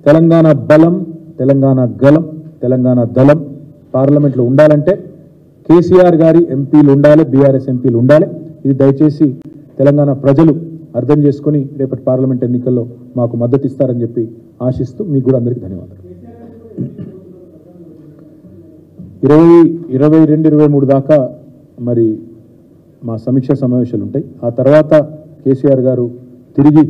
తెలంగాణ బలం, తెలంగాణ గలం, తెలంగాణ దళం పార్లమెంట్లో ఉండాలంటే కేసీఆర్ గారి ఎంపీలు ఉండాలి, బీఆర్ఎస్ ఎంపీలు ఉండాలి. ఇది దయచేసి తెలంగాణ ప్రజలు అర్థం చేసుకుని రేపటి పార్లమెంట్ ఎన్నికల్లో మాకు మద్దతు ఇస్తారని చెప్పి ఆశిస్తూ మీకు కూడా అందరికీ ధన్యవాదాలు. 22-23 దాకా మరి మా సమీక్ష సమావేశాలు ఉంటాయి. ఆ తర్వాత కేసీఆర్ గారు తిరిగి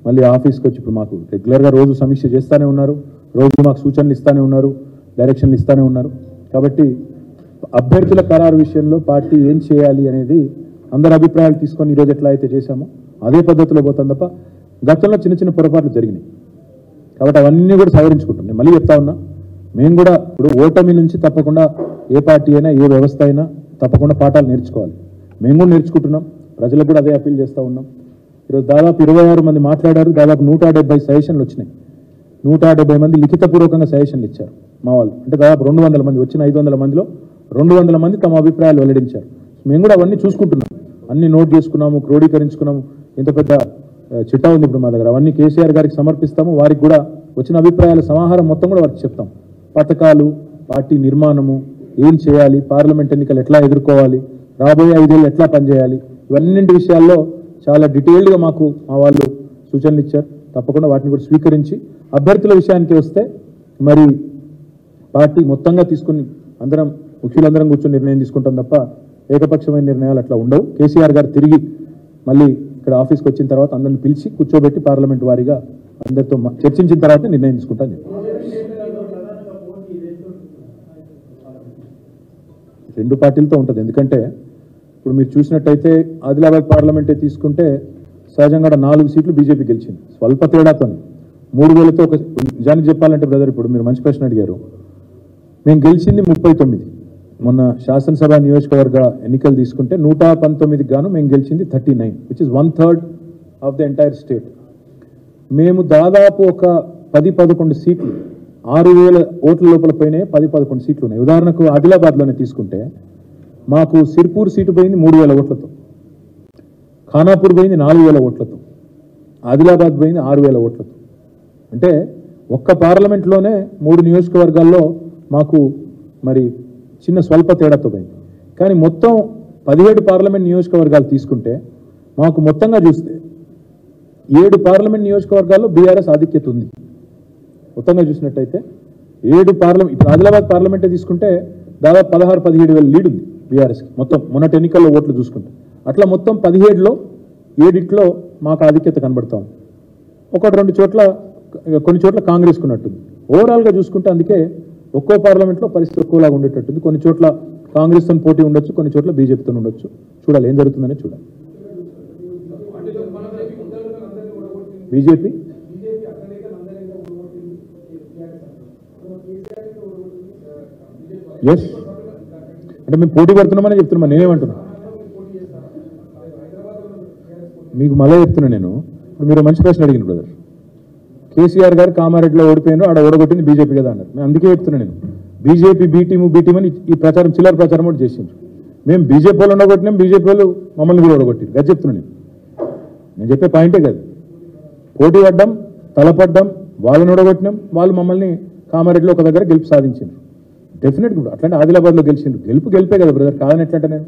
మళ్ళీ ఆఫీస్కి వచ్చి, ఇప్పుడు మాకు రెగ్యులర్గా రోజు సమీక్ష చేస్తూనే ఉన్నారు, రోజు మాకు సూచనలు ఇస్తూనే ఉన్నారు, డైరెక్షన్లు ఇస్తూనే ఉన్నారు. కాబట్టి అభ్యర్థుల ఖరారు విషయంలో పార్టీ ఏం చేయాలి అనేది అందరి అభిప్రాయాలు తీసుకొని ఈరోజు ఎట్లా అయితే చేశామో అదే పద్ధతిలో పోతాం తప్ప గతంలో చిన్న చిన్న పొరపాట్లు జరిగినాయి. కాబట్టి అవన్నీ కూడా సవరించుకుంటాం. నేను మళ్ళీ చెప్తా ఉన్నా, మేము కూడా ఇప్పుడు ఓటమి నుంచి తప్పకుండా ఏ పార్టీ అయినా, ఏ వ్యవస్థ అయినా తప్పకుండా పాఠాలు నేర్చుకోవాలి. మేము కూడా నేర్చుకుంటున్నాం, ప్రజలకు కూడా అదే అప్పీల్ చేస్తూ ఉన్నాం. ఈరోజు దాదాపు 26 మంది మాట్లాడారు, దాదాపు 170 సజెషన్లు వచ్చినాయి. 170 మంది లిఖితపూర్వకంగా సజెషన్లు ఇచ్చారు మా వాళ్ళు. అంటే దాదాపు 200 మంది వచ్చిన 500 మందిలో 200 మంది తమ అభిప్రాయాలు వెల్లడించారు. మేము కూడా అవన్నీ చూసుకుంటున్నాం, అన్ని నోట్ చేసుకున్నాము, క్రోడీకరించుకున్నాము. ఇంత పెద్ద చిట్టా ఉంది ఇప్పుడు మా దగ్గర. అవన్నీ కేసీఆర్ గారికి సమర్పిస్తాము. వారికి కూడా వచ్చిన అభిప్రాయాల సమాహారం మొత్తం కూడా వారికి చెప్తాం. పథకాలు, పార్టీ నిర్మాణము, ఏం చేయాలి, పార్లమెంట్ ఎన్నికలు ఎట్లా ఎదుర్కోవాలి, రాబోయే 5 ఏళ్ళు ఎట్లా పనిచేయాలి, ఇవన్నింటి విషయాల్లో చాలా డీటెయిల్డ్గా మాకు మా వాళ్ళు సూచనలు ఇచ్చారు. తప్పకుండా వాటిని కూడా స్వీకరించి అభ్యర్థుల విషయానికి వస్తే మరి పార్టీ మొత్తంగా తీసుకుని అందరం ముఖ్యులందరం కూర్చొని నిర్ణయం తీసుకుంటాం తప్ప ఏకపక్షమైన నిర్ణయాలు అట్లా ఉండవు. కేసీఆర్ గారు తిరిగి మళ్ళీ ఇక్కడ ఆఫీస్కి వచ్చిన తర్వాత అందరిని పిలిచి కూర్చోబెట్టి పార్లమెంట్ వారీగా అందరితో చర్చించిన తర్వాత నిర్ణయం తీసుకుంటాను చెప్పి 2 పార్టీలతో ఉంటుంది. ఎందుకంటే ఇప్పుడు మీరు చూసినట్టయితే ఆదిలాబాద్ పార్లమెంటే తీసుకుంటే సహజంగా 4 సీట్లు బీజేపీ గెలిచింది స్వల్ప తేడాతో. 3000తో ఒక నిజానికి చెప్పాలంటే బ్రదర్, ఇప్పుడు మీరు మంచి ప్రశ్న అడిగారు. మేము గెలిచింది 39. మొన్న శాసనసభ నియోజకవర్గ ఎన్నికలు తీసుకుంటే 119కి గాను మేము గెలిచింది 39, which is 1/3 of the entire state. మేము దాదాపు ఒక 10-11 సీట్లు 6000 ఓట్ల లోపల పోయినాయి. 10-11 సీట్లు ఉన్నాయి. ఉదాహరణకు ఆదిలాబాద్లోనే తీసుకుంటే మాకు సిర్పూర్ సీటు పోయింది 3000 ఓట్లతో, ఖానాపూర్ పోయింది 4000 ఓట్లతో, ఆదిలాబాద్ పోయింది 6000 ఓట్లతో. అంటే ఒక్క పార్లమెంట్లోనే 3 నియోజకవర్గాల్లో మాకు మరి చిన్న స్వల్ప తేడాతో పోయింది. కానీ మొత్తం 17 పార్లమెంట్ నియోజకవర్గాలు తీసుకుంటే మాకు మొత్తంగా చూస్తే 7 పార్లమెంట్ నియోజకవర్గాల్లో బీఆర్ఎస్ ఆధిక్యత ఉంది. మొత్తంగా చూసినట్టయితే 7 పార్లమెంట్, ఇప్పుడు ఆదిలాబాద్ పార్లమెంటే తీసుకుంటే దాదాపు 16-17 వేల లీడ్ ఉంది బీఆర్ఎస్కి మొత్తం మొన్నటి ఎన్నికల్లో ఓట్లు చూసుకుంటే. అట్లా మొత్తం 17లో 7 మాకు ఆధిక్యత కనబడతాం. 1-2 చోట్ల, కొన్ని చోట్ల కాంగ్రెస్కు ఉన్నట్టుంది. ఓవరాల్గా చూసుకుంటే అందుకే ఒక్కో పార్లమెంట్లో పరిస్థితి ఒక్కోలాగా ఉండేటట్టుంది. కొన్ని చోట్ల కాంగ్రెస్తో పోటీ ఉండొచ్చు, కొన్ని చోట్ల బీజేపీతో ఉండొచ్చు. చూడాలి ఏం జరుగుతుందని చూడాలి. బీజేపీ ఎస్ అంటే మేము పోటీ పడుతున్నామని చెప్తున్నాం. నేనేమంటున్నా మీకు మళ్ళీ చెప్తున్నా. నేను ఇప్పుడు మీరు మంచి ప్రశ్న అడిగిన బ్రదర్. కేసీఆర్ గారు కామారెడ్డిలో ఓడిపోయినారు, ఆడ ఓడగొట్టింది బీజేపీ కదా అన్నారు. మేము అందుకే చెప్తున్నా, నేను బీజేపీ బీ టీమ్ అని ఈ ప్రచారం చిల్లర ప్రచారం కూడా చేసిండ్రు. మేము బీజేపీ వాళ్ళు ఓడగొట్టినాం, బీజేపీ వాళ్ళు మమ్మల్ని కూడా ఓడగొట్టింది. అది చెప్తున్నా నేను చెప్పే పాయింటే కాదు. పోటీ పడ్డాం, తలపడ్డాం, వాళ్ళని ఓడగొట్టినాం, వాళ్ళు మమ్మల్ని కామారెడ్డిలో ఒక దగ్గర గెలుపు సాధించిండ్రు. డెఫినెట్గా అట్లాంటి ఆదిలాబాద్లో గెలిచిండ్రు. గెలిపే కదా బ్రదర్, కాదని ఎట్లంటే నేను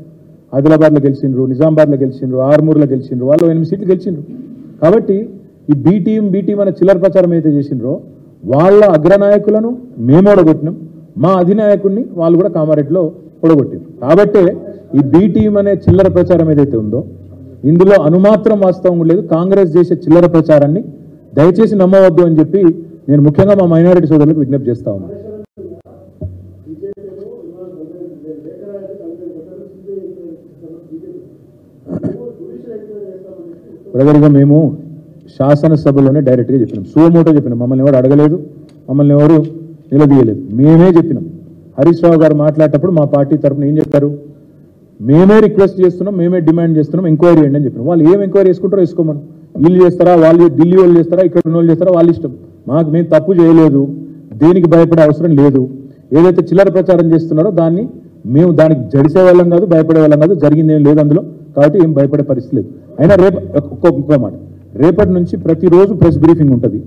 ఆదిలాబాద్లో గెలిచిండ్రు, నిజామాబాద్లో గెలిచిండ్రు, ఆర్మూర్లో గెలిచిండ్రు, వాళ్ళు 8 సీట్లు గెలిచిండ్రు. కాబట్టి ఈ బీ టీం అనే చిల్లర ప్రచారం అయితే చేసిండ్రో వాళ్ళ అగ్రనాయకులను మేము ఓడగొట్టినాం, మా అధినాయకుడిని వాళ్ళు కూడా కామారెడ్డిలో ఓడగొట్టారు. కాబట్టే ఈ బీ టీం అనే చిల్లర ప్రచారం ఏదైతే ఉందో ఇందులో అనుమాత్రం వాస్తవం లేదు. కాంగ్రెస్ చేసే చిల్లర ప్రచారాన్ని దయచేసి నమ్మవద్దు అని చెప్పి నేను ముఖ్యంగా మా మైనారిటీ సోదరులకు విజ్ఞప్తి చేస్తా ఉన్నాను. బ్రదర్గా మేము శాసనసభలోనే డైరెక్ట్గా చెప్పినాం, సువమోటో చెప్పినాం. మమ్మల్ని ఎవరు అడగలేదు, మమ్మల్ని ఎవరు నిలదీయలేదు, మేమే చెప్పినాం. హరీష్ రావు గారు మాట్లాడేటప్పుడు మా పార్టీ తరఫున ఏం చెప్పారు, మేమే రిక్వెస్ట్ చేస్తున్నాం, మేమే డిమాండ్ చేస్తున్నాం, ఎంక్వైరీ చేయండి అని చెప్పినాం. వాళ్ళు ఏం ఎంక్వైరీ చేసుకుంటారో వేసుకోమని, వీళ్ళు చేస్తారా, వాళ్ళు ఢిల్లీ వాళ్ళు చేస్తారా, ఇక్కడ ఉన్న వాళ్ళు చేస్తారా, వాళ్ళ ఇష్టం. మేము తప్పు చేయలేదు, దేనికి భయపడే అవసరం లేదు. ఏదైతే చిల్లర ప్రచారం చేస్తున్నారో మేము దానికి జడిసే వాళ్ళం కాదు, భయపడే వాళ్ళం కాదు, జరిగింది ఏం లేదు అందులో. కాబట్టి ఏం భయపడే పరిస్థితి లేదు. అయినా ఇంకో మాట, రేపటి నుంచి ప్రతిరోజు ప్రెస్ బ్రీఫింగ్ ఉంటుంది,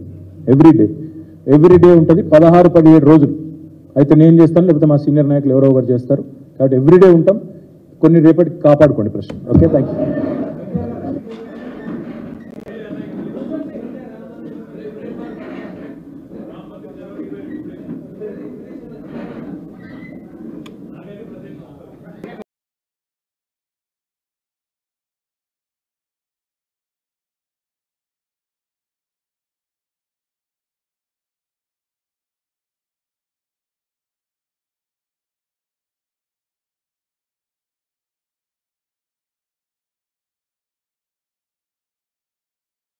ఎవ్రీడే ఉంటుంది, 16-17 రోజులు. అయితే నేను చేస్తాను, లేకపోతే మా సీనియర్ నాయకులు ఎవరో ఒకరు చేస్తారు. కాబట్టి ఎవ్రీడే ఉంటాం. కొన్ని రేపటికి కాపాడుకోండి ప్రశ్న. Okay, thank you.